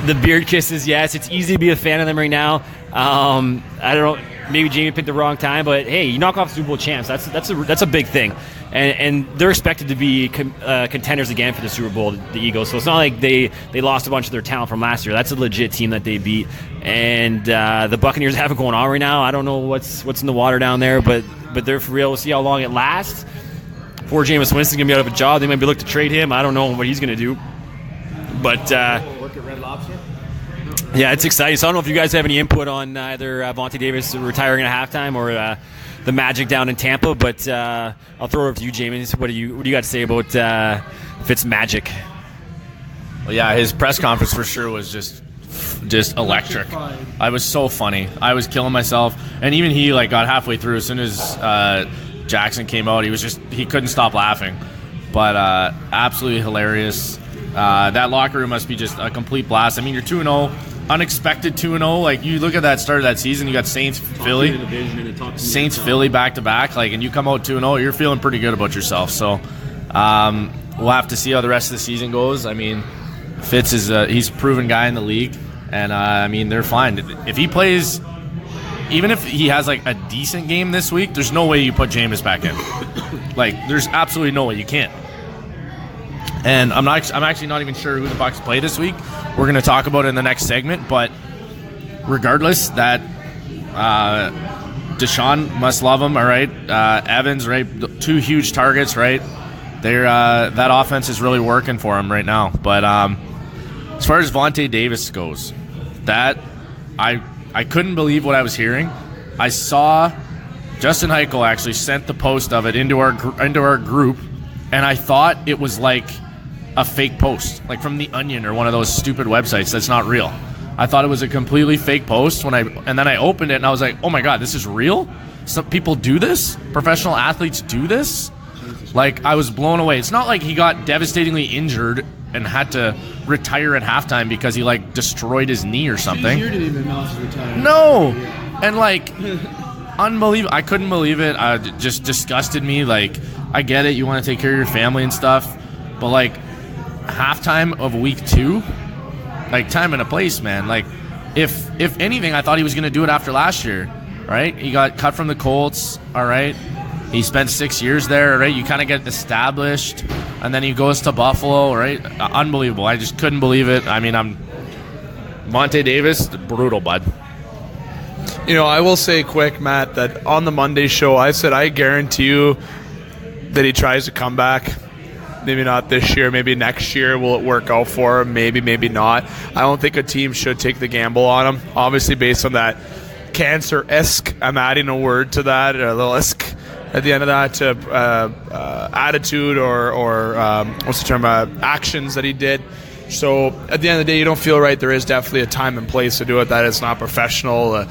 the beard kisses. Yes, it's easy to be a fan of them right now. I don't know. Maybe Jamie picked the wrong time, but hey, you knock off Super Bowl champs. That's a big thing, and they're expected to be contenders again for the Super Bowl, the Eagles. So it's not like they lost a bunch of their talent from last year. That's a legit team that they beat, and the Buccaneers have it going on right now. I don't know what's in the water down there, but they're for real. We'll see how long it lasts. Poor Jameis Winston's gonna be out of a job. They might be looking to trade him. I don't know what he's gonna do, but work at Red Lobster. Yeah, it's exciting. So I don't know if you guys have any input on either Vontae Davis retiring at halftime or the Magic down in Tampa, but I'll throw it over to you, Jamie. What do you got to say about Fitzmagic? Well, yeah, his press conference for sure was just electric. I was so funny. I was killing myself, and even he got halfway through. As soon as Jackson came out, he couldn't stop laughing. But absolutely hilarious. That locker room must be just a complete blast. I mean, you're 2-0. Unexpected 2-0. You look at that start of that season, you got Saints, Philly back to back, and you come out 2-0, you're feeling pretty good about yourself. So we'll have to see how the rest of the season goes. I mean, Fitz he's a proven guy in the league, and I mean, they're fine. If he plays, even if he has a decent game this week, there's no way you put Jameis back in. There's absolutely no way you can't. And I'm actually not even sure who the Bucs play this week. We're going to talk about it in the next segment. But regardless, that Deshaun must love him. All right, Evans, right, 2 huge targets. Right, that offense is really working for him right now. But as far as Vontae Davis goes, that I couldn't believe what I was hearing. I saw Justin Heichel actually sent the post of it into our group, and I thought it was a fake post, from The Onion or one of those stupid websites that's not real. I thought it was a completely fake post and then I opened it and I was like, oh my God, this is real? Some people do this? Professional athletes do this? I was blown away. It's not like he got devastatingly injured and had to retire at halftime because he destroyed his knee or something. You didn't even announce his retirement. No! And unbelievable. I couldn't believe it. It just disgusted me. I get it, you want to take care of your family and stuff, but halftime of week 2, time and a place, man. If anything, I thought he was going to do it after last year, right? He got cut from the Colts, all right? He spent 6 years there, right? You kind of get established, and then he goes to Buffalo, right? Unbelievable. I just couldn't believe it. I mean, Vontae Davis, brutal, bud. I will say quick, Matt, that on the Monday show, I said I guarantee you that he tries to come back Maybe not this year. Maybe next year will it work out for him? Maybe, maybe not. I don't think a team should take the gamble on him. Obviously, based on that cancer-esque, I'm adding a word to that, a little esque at the end of that, attitude or what's the term, actions that he did. So at the end of the day, you don't feel right. There is definitely a time and place to do it. That is not professional.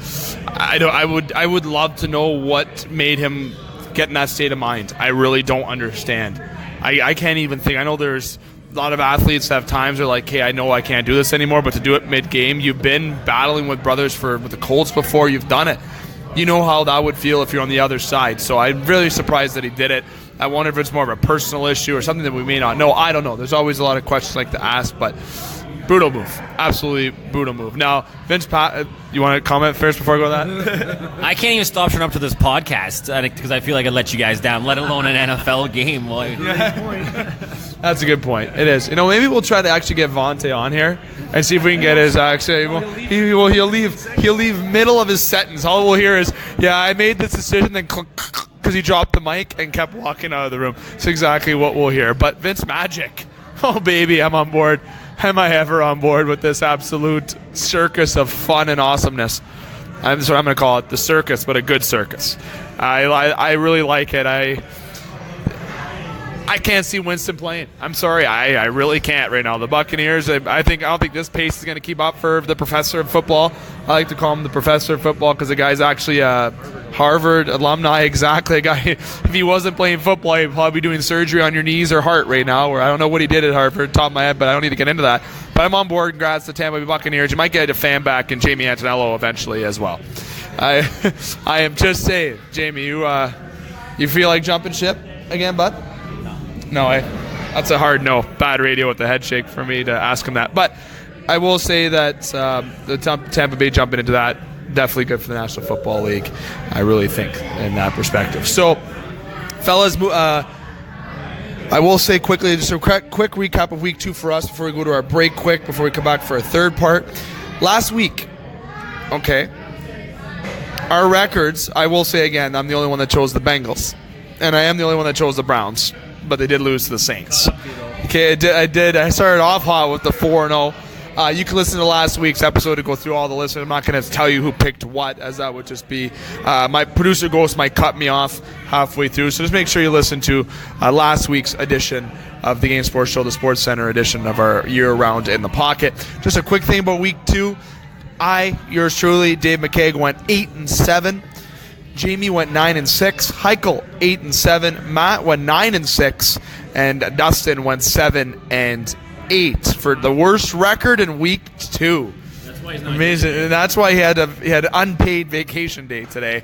I would love to know what made him get in that state of mind. I really don't understand. I can't even think. I know there's a lot of athletes that have times they're like, hey, I know I can't do this anymore, but to do it mid-game, you've been battling with brothers with the Colts before, you've done it. You know how that would feel if you're on the other side. So I'm really surprised that he did it. I wonder if it's more of a personal issue or something that we may not know. I don't know. There's always a lot of questions like to ask, but brutal move. Absolutely brutal move. Now, Vince, you want to comment first before I go to that? I can't even stop showing up to this podcast because I feel like I let you guys down, let alone an NFL game. That's a good point. It is. Maybe we'll try to actually get Vontae on here and see if we can get his he'll leave middle of his sentence. All we'll hear is, yeah, I made this decision, then because he dropped the mic and kept walking out of the room. It's exactly what we'll hear. But Vince Magic, oh baby, I'm on board. Am I ever on board with this absolute circus of fun and awesomeness? That's what I'm going to call it, the circus, but a good circus. I really like it. I can't see Winston playing. I'm sorry, I really can't right now. The Buccaneers, I don't think this pace is going to keep up for the professor of football. I like to call him the professor of football because the guy's actually a Harvard alumni. Exactly, a guy. If he wasn't playing football, he'd probably be doing surgery on your knees or heart right now. Or I don't know what he did at Harvard, top of my head, but I don't need to get into that. But I'm on board. Congrats to Tampa Bay Buccaneers. You might get a fan back in Jamie Antonello eventually as well. I am just saying, Jamie, you feel like jumping ship again, bud? No, that's a hard no. Bad radio with the head shake for me to ask him that. But I will say that the Tampa Bay jumping into that, definitely good for the National Football League, I really think, in that perspective. So, fellas, I will say quickly, just a quick recap of Week 2 for us before we go to our break before we come back for a third part. Last week, okay, our records, I will say again, I'm the only one that chose the Bengals. And I am the only one that chose the Browns. But they did lose to the Saints. Okay, I did. I started off hot with the 4-0. You can listen to last week's episode to go through all the lists. I'm not going to tell you who picked what, as that would just be my producer Ghost might cut me off halfway through. So just make sure you listen to last week's edition of the Game Sports Show, the Sports Center edition of our year-round in the pocket. Just a quick thing about Week 2. Yours truly, Dave McCaig, went 8-7. Jamie went 9-6. Heichel 8-7. Matt went 9-6, and Dustin went 7-8 for the worst record in Week 2. That's why he's not amazing. And that's why he had unpaid vacation day today.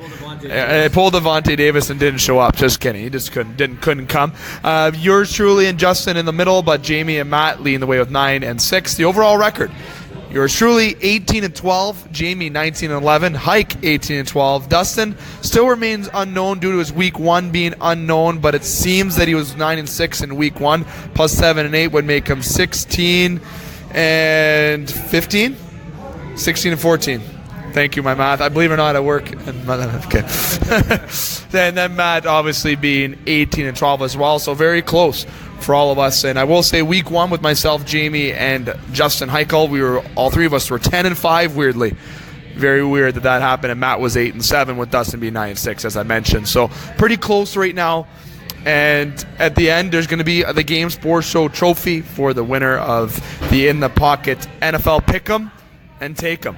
Pulled Devontae Davis and didn't show up. Just kidding. He just couldn't come. Yours truly and Justin in the middle, but Jamie and Matt leading the way with 9-6. The overall record. Yours truly, 18-12. Jamie, 19-11. Hike, 18-12. Dustin still remains unknown due to his Week 1 being unknown, but it seems that he was 9-6 in Week 1. Plus 7-8 would make him 16-15? 16-14. Thank you, my math. I believe it or not, I work. Okay. And then Matt obviously being 18-12 as well, so very close for all of us. And I will say Week 1 with myself, Jamie, and Justin Heichel, all three of us were 10-5, weirdly. Very weird that happened. And Matt was 8-7 with Dustin being 9-6, as I mentioned. So pretty close right now. And at the end, there's going to be the Game Sports Show trophy for the winner of the In the Pocket NFL Pick'em and Take'em.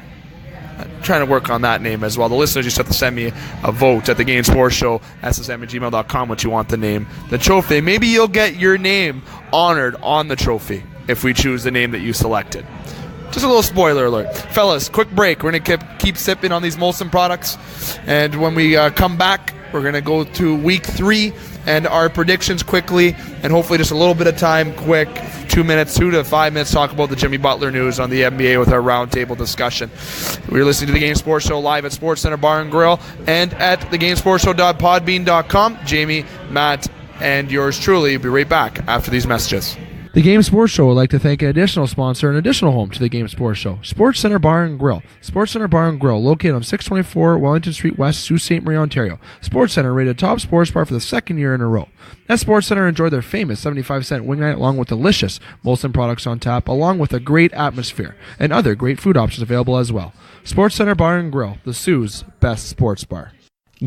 I'm trying to work on that name as well. The listeners just have to send me a vote at the Game Sports Show, ssm@gmail.com, what you want to name the trophy. Maybe you'll get your name honored on the trophy if we choose the name that you selected. Just a little spoiler alert. Fellas, quick break. We're going to keep sipping on these Molson products. And when we come back, we're going to go to Week 3 and our predictions quickly, and hopefully just a little bit of time, quick, 2 to 5 minutes, talk about the Jimmy Butler news on the NBA with our roundtable discussion. We're listening to the Game Sports Show live at Sportscenter Bar and Grill and at thegamesportshow.podbean.com. Jamie, Matt, and yours truly will be right back after these messages. The Game Sports Show would like to thank an additional sponsor and additional home to the Game Sports Show, Sportscenter Bar and Grill. Sportscenter Bar and Grill, located on 624 Wellington Street West, Sault Ste. Marie, Ontario. Sportscenter rated top sports bar for the second year in a row. At Sportscenter, enjoy their famous 75-cent wing night along with delicious Molson products on tap, along with a great atmosphere and other great food options available as well. Sportscenter Bar and Grill, the Sioux's best sports bar.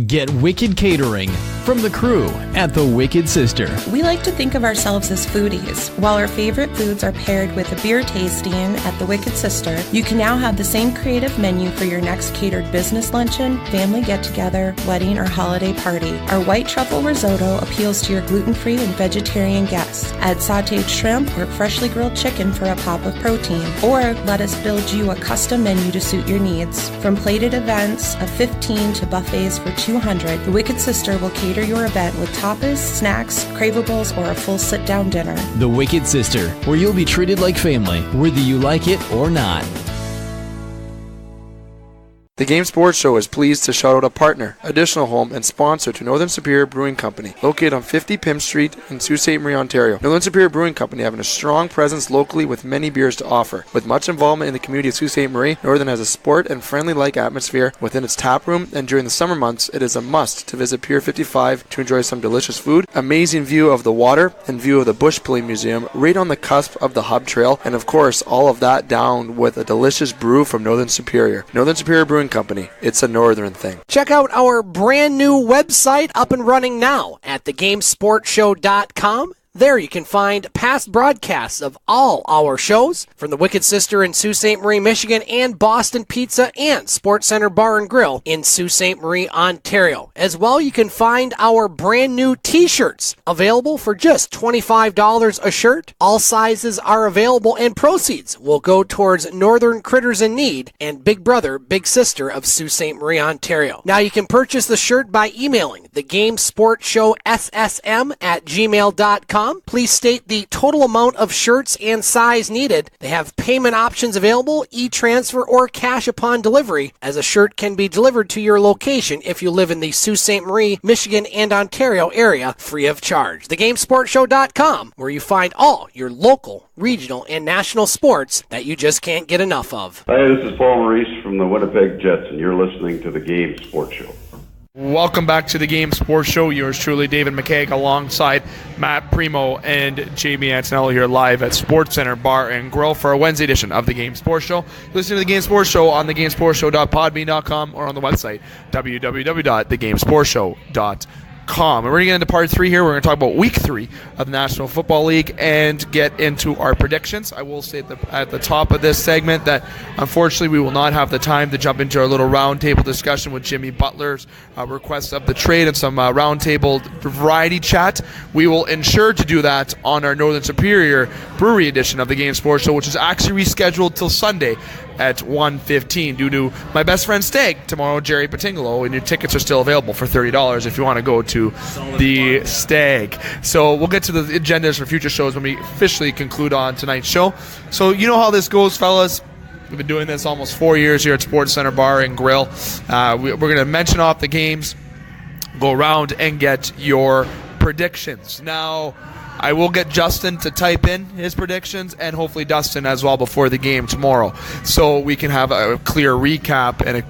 Get Wicked Catering from the crew at the Wicked Sister. We like to think of ourselves as foodies. While our favorite foods are paired with a beer tasting at the Wicked Sister, you can now have the same creative menu for your next catered business luncheon, family get-together, wedding, or holiday party. Our white truffle risotto appeals to your gluten-free and vegetarian guests. Add sautéed shrimp or freshly grilled chicken for a pop of protein. Or let us build you a custom menu to suit your needs. From plated events of 15 to buffets for 200, the Wicked Sister will cater your event with tapas, snacks, cravables, or a full sit-down dinner. The Wicked Sister, where you'll be treated like family, whether you like it or not. The Game Sports Show is pleased to shout out a partner, additional home, and sponsor to Northern Superior Brewing Company, located on 50 Pym Street in Sault Ste. Marie, Ontario. Northern Superior Brewing Company having a strong presence locally with many beers to offer. With much involvement in the community of Sault Ste. Marie, Northern has a sport and friendly-like atmosphere within its tap room, and during the summer months, it is a must to visit Pier 55 to enjoy some delicious food, amazing view of the water, and view of the Bush Pulley Museum, right on the cusp of the Hub Trail, and of course, all of that down with a delicious brew from Northern Superior. Northern Superior Brewing Company. It's a northern thing. Check out our brand new website up and running now at thegamesportshow.com. There you can find past broadcasts of all our shows from the Wicked Sister in Sault Ste. Marie, Michigan, and Boston Pizza and Sportscenter Bar and Grill in Sault Ste. Marie, Ontario. As well, you can find our brand new t-shirts available for just $25 a shirt. All sizes are available, and proceeds will go towards Northern Critters in Need and Big Brother, Big Sister of Sault Ste. Marie, Ontario. Now you can purchase the shirt by emailing thegamesportshowssm@gmail.com. Please state the total amount of shirts and size needed. They have payment options available, e-transfer, or cash upon delivery, as a shirt can be delivered to your location if you live in the Sault Ste. Marie, Michigan, and Ontario area, free of charge. TheGameSportsShow.com, where you find all your local, regional, and national sports that you just can't get enough of. Hi, this is Paul Maurice from the Winnipeg Jets, and you're listening to the Game Sports Show. Welcome back to the Game Sports Show. Yours truly, David McCaig, alongside Matt Premo and Jamie Antonello here live at Sportscenter Bar and Grill for a Wednesday edition of the Game Sports Show. Listen to the Game Sports Show on thegamesportshow.podbean.com or on the website www.thegamesportshow.com. And we're going to get into part 3 here. We're going to talk about week 3 of the National Football League and get into our predictions. I will say at the top of this segment that unfortunately we will not have the time to jump into our little roundtable discussion with Jimmy Butler's request of the trade and some roundtable variety chat. We will ensure to do that on our Northern Superior Brewery edition of the Game Sports Show, which is actually rescheduled till Sunday at 1:15 due to my best friend Stag tomorrow, Jerry Patingolo, and your tickets are still available for $30 if you want to go to the Stag. So we'll get to the agendas for future shows when we officially conclude on tonight's show. So you know how this goes, fellas. We've been doing this almost 4 years here at Sportscenter Bar and Grill. We're going to mention off the games, go around and get your predictions. Now, I will get Justin to type in his predictions and hopefully Dustin as well before the game tomorrow, so we can have a clear recap and an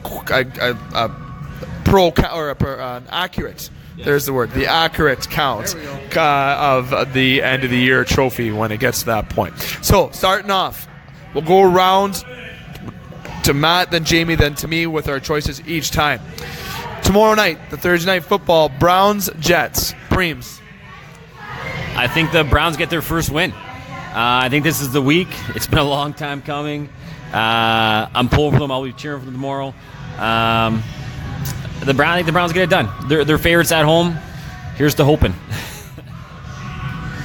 accurate. Yes. There's the word, the accurate count of the end of the year trophy when it gets to that point. So starting off, we'll go around to Matt, then Jamie, then to me with our choices each time. Tomorrow night, the Thursday night football, Browns Jets. Preems. I think the Browns get their first win. I think this is the week. It's been a long time coming. I'm pulling for them. I'll be cheering for them tomorrow. I think the Browns get it done. They're favorites at home. Here's to hoping.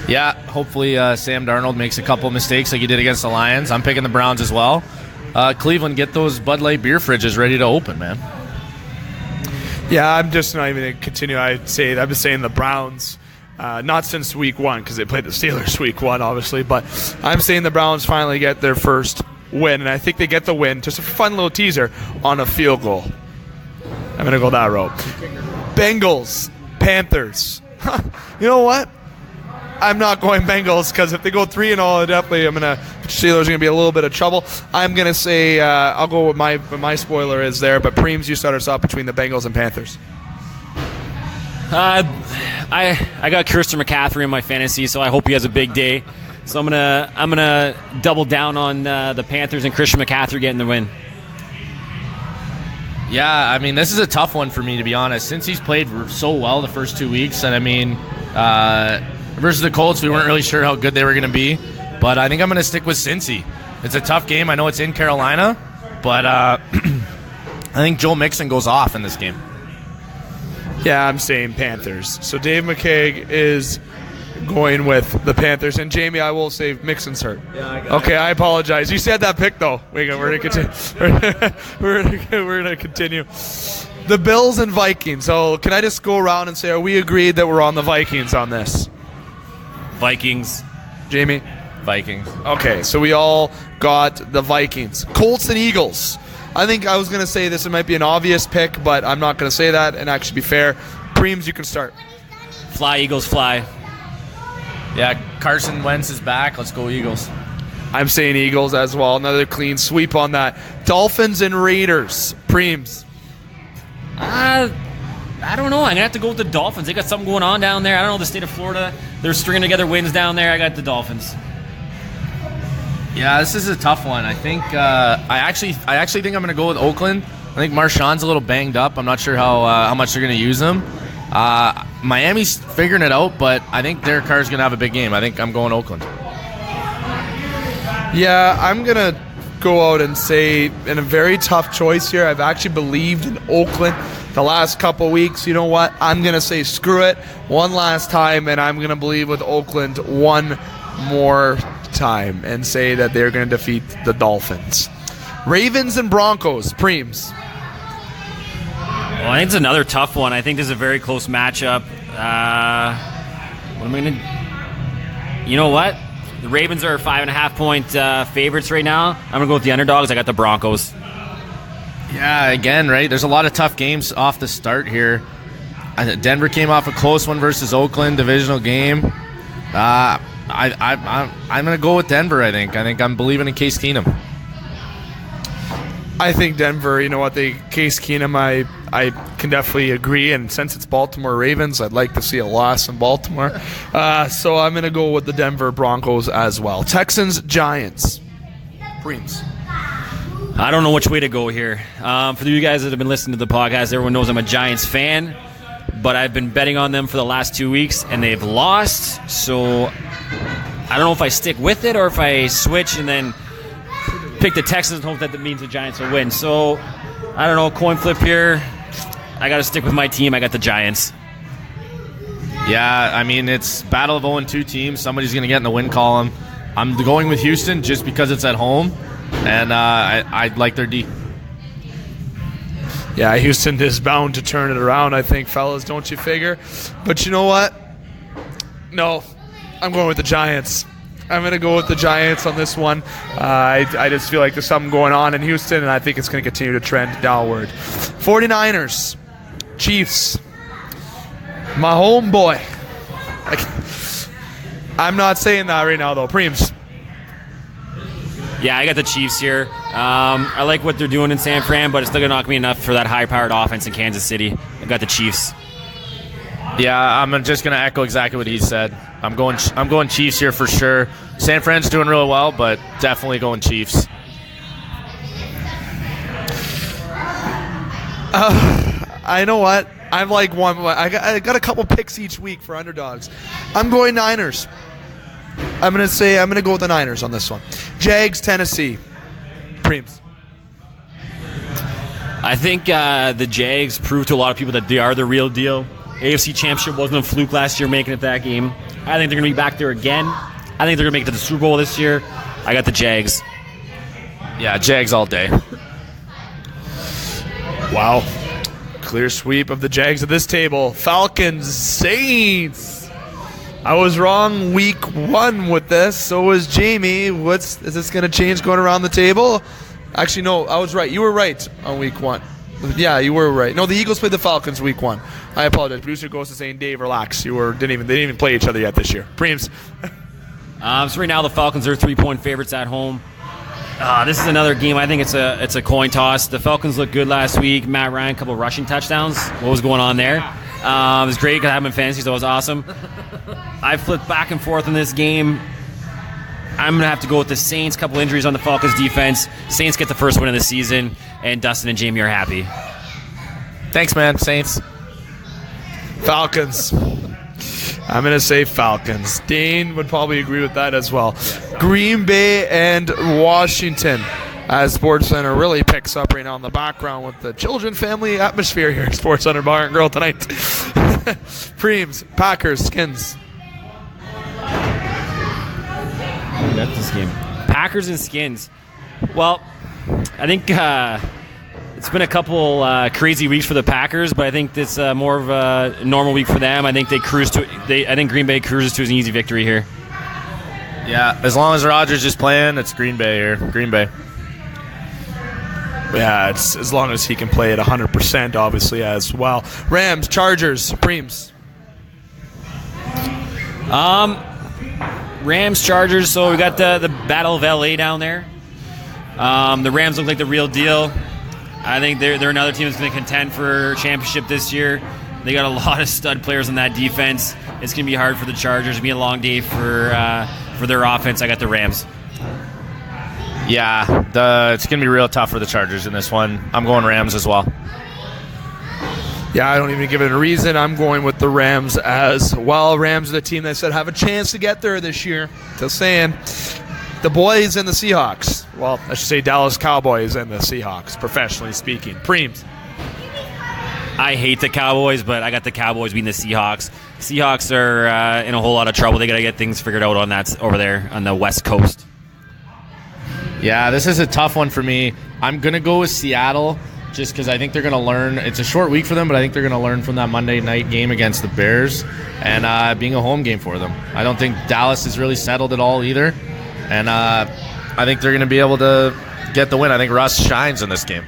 Yeah, hopefully Sam Darnold makes a couple mistakes like he did against the Lions. I'm picking the Browns as well. Cleveland, get those Bud Light beer fridges ready to open, man. Yeah, I'm just not even going to continue. I've been saying the Browns. Not since week 1 because they played the Steelers week 1, obviously. But I'm saying the Browns finally get their first win, and I think they get the win, just a fun little teaser, on a field goal. I'm going to go that route. Bengals, Panthers. You know what? I'm not going Bengals because if they go 3-0, definitely I'm gonna Steelers are gonna be a little bit of trouble. I'm gonna say I'll go with my spoiler is there, but Preems, you start us off between the Bengals and Panthers. I got Christian McCaffrey in my fantasy, so I hope he has a big day. So I'm gonna double down on the Panthers and Christian McCaffrey getting the win. Yeah, I mean, this is a tough one for me, to be honest. Since he's played so well the first 2 weeks, and I mean, versus the Colts, we weren't really sure how good they were going to be. But I think I'm going to stick with Cincy. It's a tough game. I know it's in Carolina, but I think Joe Mixon goes off in this game. Yeah, I'm saying Panthers. So Dave McCaig is going with the Panthers. And Jamie, I will say Mixon's hurt. Yeah, I apologize. You said that pick, though. We're going to continue. We're going to continue. The Bills and Vikings. So can I just go around and say, are we agreed that we're on the Vikings on this? Vikings. Jamie? Vikings. Okay, so we all got the Vikings. Colts and Eagles. I think I was going to say this might be an obvious pick, but I'm not going to say that and actually be fair. Preems, you can start. Fly, Eagles, fly. Yeah, Carson Wentz is back. Let's go Eagles. I'm saying Eagles as well. Another clean sweep on that. Dolphins and Raiders. Preems. I don't know. I'm going to have to go with the Dolphins. They got something going on down there. I don't know, the state of Florida. They're stringing together wins down there. I got the Dolphins. Yeah, this is a tough one. I think I actually think I'm going to go with Oakland. I think Marshawn's a little banged up. I'm not sure how much they're going to use him. Miami's figuring it out, but I think Derek Carr's going to have a big game. I think I'm going Oakland. Yeah, I'm going to go out and say in a very tough choice here. I've actually believed in Oakland the last couple weeks. You know what? I'm going to say screw it one last time, and I'm going to believe with Oakland one more time and say that they're going to defeat the Dolphins. Ravens and Broncos. Preems. Well, I think it's another tough one. I think this is a very close matchup. What am I going to... You know what? The Ravens are 5.5-point favorites right now. I'm going to go with the underdogs. I got the Broncos. Yeah, again, right? There's a lot of tough games off the start here. Denver came off a close one versus Oakland, divisional game. I'm going to go with Denver, I think. I'm believing in Case Keenum. I think Denver, you know what, Case Keenum, I can definitely agree. And since it's Baltimore Ravens, I'd like to see a loss in Baltimore. So I'm going to go with the Denver Broncos as well. Texans, Giants. Preems. I don't know which way to go here. For you guys that have been listening to the podcast, everyone knows I'm a Giants fan. But I've been betting on them for the last 2 weeks, and they've lost. So I don't know if I stick with it or if I switch and then pick the Texans and hope that means the Giants will win. So I don't know, coin flip here. I got to stick with my team. I got the Giants. Yeah, I mean, it's battle of 0-2 teams. Somebody's going to get in the win column. I'm going with Houston just because it's at home, and I like their D. Yeah, Houston is bound to turn it around, I think, fellas, don't you figure? But you know what? No, I'm going with the Giants. I'm going to go with the Giants on this one. I just feel like there's something going on in Houston, and I think it's going to continue to trend downward. 49ers, Chiefs, my homeboy. I'm not saying that right now, though. Preems. Yeah, I got the Chiefs here. I like what they're doing in San Fran, but it's still going to knock me enough for that high-powered offense in Kansas City. I got the Chiefs. Yeah, I'm just going to echo exactly what he said. I'm going Chiefs here for sure. San Fran's doing really well, but definitely going Chiefs. I know what? I'm like one. I got a couple picks each week for underdogs. I'm going Niners. I'm going to go with the Niners on this one. Jags, Tennessee. Preems. I think the Jags proved to a lot of people that they are the real deal. AFC Championship wasn't a fluke last year making it that game. I think they're going to be back there again. I think they're going to make it to the Super Bowl this year. I got the Jags. Yeah, Jags all day. Wow. Clear sweep of the Jags at this table. Falcons, Saints. I was wrong week 1 with this. So was Jamie. Is this going to change going around the table? Actually, no. I was right. You were right on week 1. Yeah, you were right. No, the Eagles played the Falcons week 1. I apologize. Producer Ghost is saying, Dave, relax. They didn't even play each other yet this year. Preems. So right now the Falcons are 3-point favorites at home. This is another game. I think it's a coin toss. The Falcons looked good last week. Matt Ryan, a couple of rushing touchdowns. What was going on there? It was great because I have him in fantasy, so it was awesome. I flipped back and forth in this game. I'm going to have to go with the Saints. Couple injuries on the Falcons defense. Saints get the first win of the season, and Dustin and Jamie are happy. Thanks, man. Saints. Falcons. I'm going to say Falcons. Dane would probably agree with that as well. Green Bay and Washington, as SportsCenter really picks up right now in the background with the children family atmosphere here at SportsCenter Bar and Grill tonight. Preems, Packers, Skins. That's this game. Packers and Skins. Well, I think it's been a couple crazy weeks for the Packers, but I think it's more of a normal week for them. I think I think Green Bay cruises to an easy victory here. Yeah, as long as Rodgers is playing, it's Green Bay here. Green Bay. Yeah, it's as long as he can play at 100%, obviously, as well. Rams, Chargers, Preems. Rams, Chargers. So we got the Battle of LA down there. The Rams look like the real deal. I think they're another team that's going to contend for championship this year. They got a lot of stud players on that defense. It's going to be hard for the Chargers. It's going to be a long day for their offense. I got the Rams. Yeah, it's going to be real tough for the Chargers in this one. I'm going Rams as well. Yeah, I don't even give it a reason. I'm going with the Rams as well. Rams are the team that said have a chance to get there this year. Just saying. The boys and the Seahawks. Well, I should say Dallas Cowboys and the Seahawks, professionally speaking. Preems. I hate the Cowboys, but I got the Cowboys beating the Seahawks. Seahawks are in a whole lot of trouble. They got to get things figured out on that over there on the West Coast. Yeah, this is a tough one for me. I'm going to go with Seattle just because I think they're going to learn. It's a short week for them, but I think they're going to learn from that Monday night game against the Bears and being a home game for them. I don't think Dallas is really settled at all either. And I think they're going to be able to get the win. I think Russ shines in this game.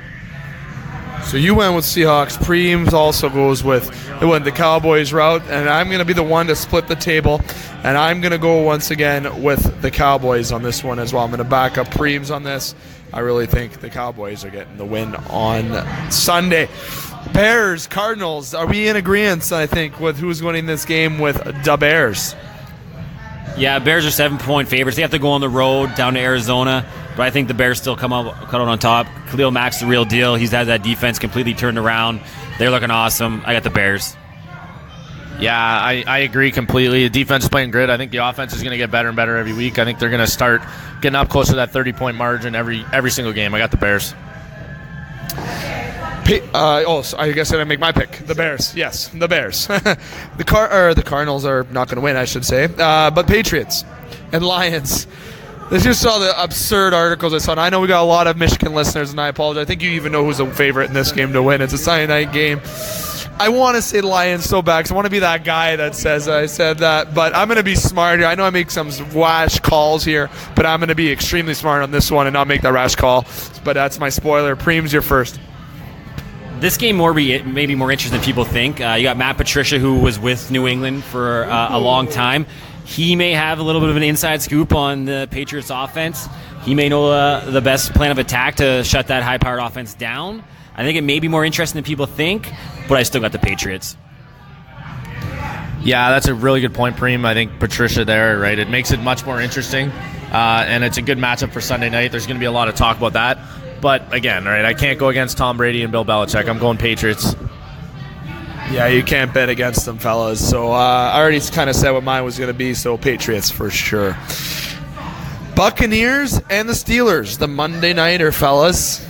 So you went with Seahawks. Preems also goes with the Cowboys route. And I'm going to be the one to split the table. And I'm going to go once again with the Cowboys on this one as well. I'm going to back up Preems on this. I really think the Cowboys are getting the win on Sunday. Bears, Cardinals. Are we in agreement, I think, with who's winning this game with the Bears? Yeah, Bears are 7-point favorites. They have to go on the road down to Arizona, but I think the Bears still come out on top. Khalil Mack's the real deal. He's had that defense completely turned around. They're looking awesome. I got the Bears. Yeah, I agree completely. The defense is playing great. I think the offense is going to get better and better every week. I think they're going to start getting up close to that 30-point margin every single game. I got the Bears. So I guess I didn't make my pick. The Bears. Yes, the Bears. The Cardinals are not going to win, I should say. But Patriots and Lions. I just saw the absurd articles I saw. And I know we got a lot of Michigan listeners, and I apologize. I think you even know who's the favorite in this game to win. It's a Sunday night game. I want to say Lions so bad because I want to be that guy that says I said that. But I'm going to be smart here. I know I make some rash calls here, but I'm going to be extremely smart on this one and not make that rash call. But that's my spoiler. Preems, you're first. This game maybe more interesting than people think. You got Matt Patricia, who was with New England for a long time. He may have a little bit of an inside scoop on the Patriots offense. He may know the best plan of attack to shut that high-powered offense down. I think it may be more interesting than people think, but I still got the Patriots. Yeah, that's a really good point, Preem. I think Patricia there, right? It makes it much more interesting, and it's a good matchup for Sunday night. There's going to be a lot of talk about that. But again, right, I can't go against Tom Brady and Bill Belichick. I'm going Patriots. Yeah, you can't bet against them, fellas. So I already kind of said what mine was going to be, so Patriots for sure. Buccaneers and the Steelers, the Monday nighter, fellas.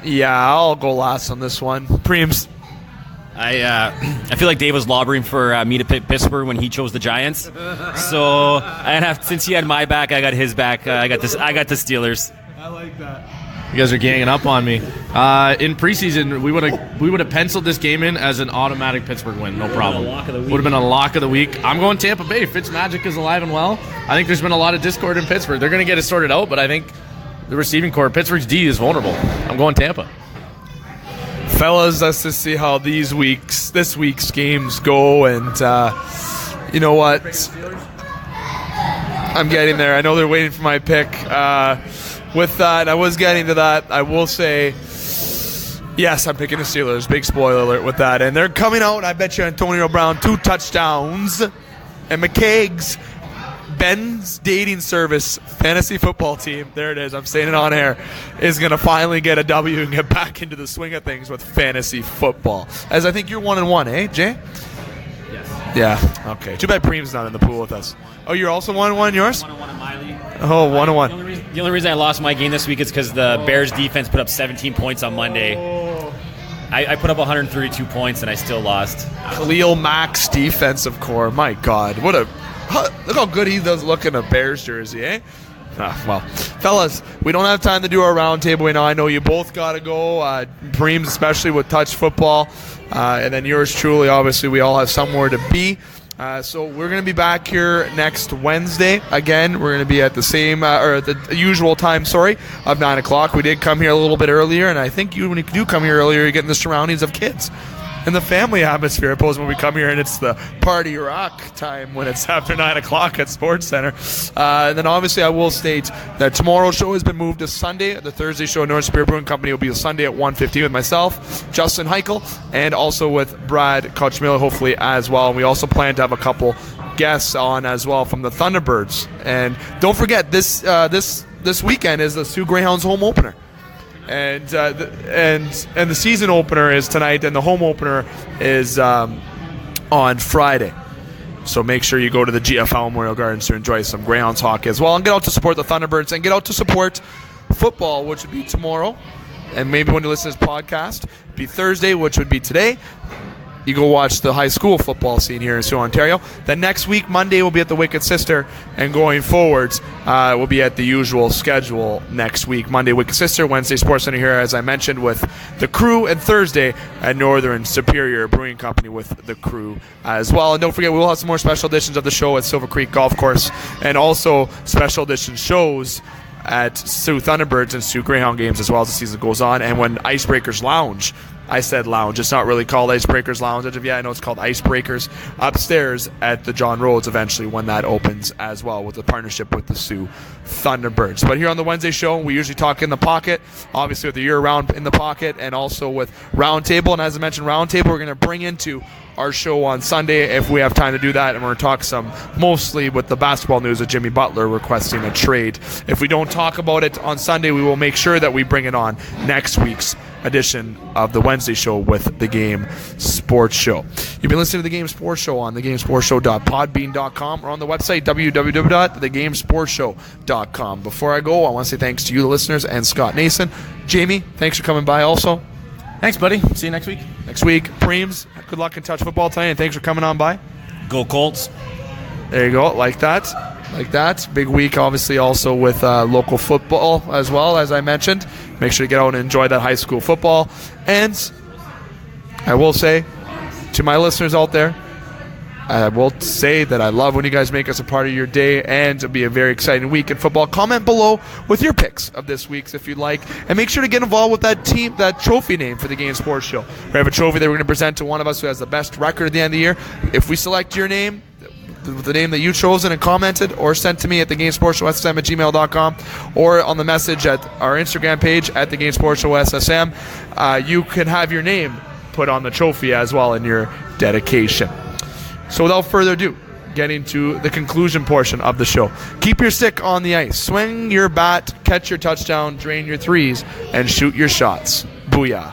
Yeah, I'll go last on this one. Preems. I feel like Dave was lobbering for me to pick Pittsburgh when he chose the Giants. So since he had my back, I got his back. I got the Steelers. I like that. You guys are ganging up on me. In preseason, we would have penciled this game in as an automatic Pittsburgh win, no problem. Would have been a lock of the week. I'm going Tampa Bay. Fitzmagic is alive and well. I think there's been a lot of discord in Pittsburgh. They're going to get it sorted out, but I think the receiving core, Pittsburgh's D is vulnerable. I'm going Tampa. Fellas, let's just see how this week's games go, and you know what? I'm getting there. I know they're waiting for my pick. With that, I was getting to that. I will say, yes, I'm picking the Steelers. Big spoiler alert with that. And they're coming out, I bet you, Antonio Brown, 2 touchdowns. And McCaig's Ben's dating service fantasy football team, there it is, I'm saying it on air, is going to finally get a W and get back into the swing of things with fantasy football. As I think you're 1-1, eh, Jay? Yes. Yeah, okay. Too bad Preem's not in the pool with us. Oh, you're also 1-1, yours? 1-1 in my league. Oh, 1-1. The only reason I lost my game this week is because the Bears defense put up 17 points on Monday. I put up 132 points and I still lost. Khalil Mack's defensive core, my God. Look how good he does look in a Bears jersey, eh? Well, fellas, we don't have time to do our roundtable. I know you both got to go. Preem's especially with touch football. And then yours truly, obviously, we all have somewhere to be. So we're going to be back here next Wednesday. Again, we're going to be at the same, or at the usual time, of 9 o'clock. We did come here a little bit earlier, and I think when you do come here earlier, you're getting the surroundings of kids and the family atmosphere, opposed when we come here and it's the party rock time when it's after 9 o'clock at Sportscenter. And then obviously I will state that tomorrow's show has been moved to Sunday. The Thursday show, North Superior Brewing Company, will be Sunday at 1:15 with myself, Justin Heichel, and also with Brad Kochmiller, hopefully as well. And we also plan to have a couple guests on as well from the Thunderbirds. And don't forget, this weekend is the Sioux Greyhounds home opener. And the season opener is tonight, and the home opener is on Friday. So make sure you go to the GFL Memorial Gardens to enjoy some Greyhounds hockey as well, and get out to support the Thunderbirds, and get out to support football, which would be tomorrow, and maybe when you listen to this podcast, it'd be Thursday, which would be today. You go watch the high school football scene here in Sault Ontario. Then next week, Monday, we'll be at the Wicked Sister, and going forwards, we'll be at the usual schedule next week. Monday, Wicked Sister, Wednesday, Sportscenter here, as I mentioned, with the Crew, and Thursday at Northern Superior Brewing Company with the Crew as well. And don't forget, we will have some more special editions of the show at Silver Creek Golf Course, and also special edition shows at Sioux Thunderbirds and Sioux Greyhound games as well as the season goes on. And when Icebreakers Lounge, I said lounge, it's not really called Icebreakers Lounge. Yeah, I know it's called Icebreakers upstairs at the John Rhodes eventually when that opens as well, with the partnership with the Sioux Thunderbirds. But here on the Wednesday show, we usually talk in the pocket, obviously with the year-round in the pocket, and also with Roundtable. And as I mentioned, Roundtable, we're going to bring into our show on Sunday if we have time to do that, and we're going to talk some mostly with the basketball news of Jimmy Butler requesting a trade. If we don't talk about it on Sunday, we will make sure that we bring it on next week's edition of the Wednesday show with the Game Sports Show. You've been listening to the Game Sports Show on thegamesportshow.podbean.com or on the website www.thegamesportshow.com. Before I go, I want to say thanks to you, the listeners, and Scott Nason. Jamie, thanks for coming by also. Thanks, buddy. See you next week. Next week. Preems, good luck in touch football tonight, and thanks for coming on by. Go Colts. There you go. Like that. Big week, obviously, also with local football as well, as I mentioned. Make sure to get out and enjoy that high school football. And I will say to my listeners out there, I will say that I love when you guys make us a part of your day, and it'll be a very exciting week in football. Comment below with your picks of this week's if you'd like, and make sure to get involved with that team, that trophy name for the Game Sports Show. We have a trophy that we're going to present to one of us who has the best record at the end of the year. If we select your name, the name that you chosen and commented or sent to me at thegamesportshowssm@gmail.com or on the message at our Instagram page at thegamesportshowssm, you can have your name put on the trophy as well in your dedication. So without further ado, getting to the conclusion portion of the show. Keep your stick on the ice. Swing your bat, catch your touchdown, drain your threes, and shoot your shots. Booyah.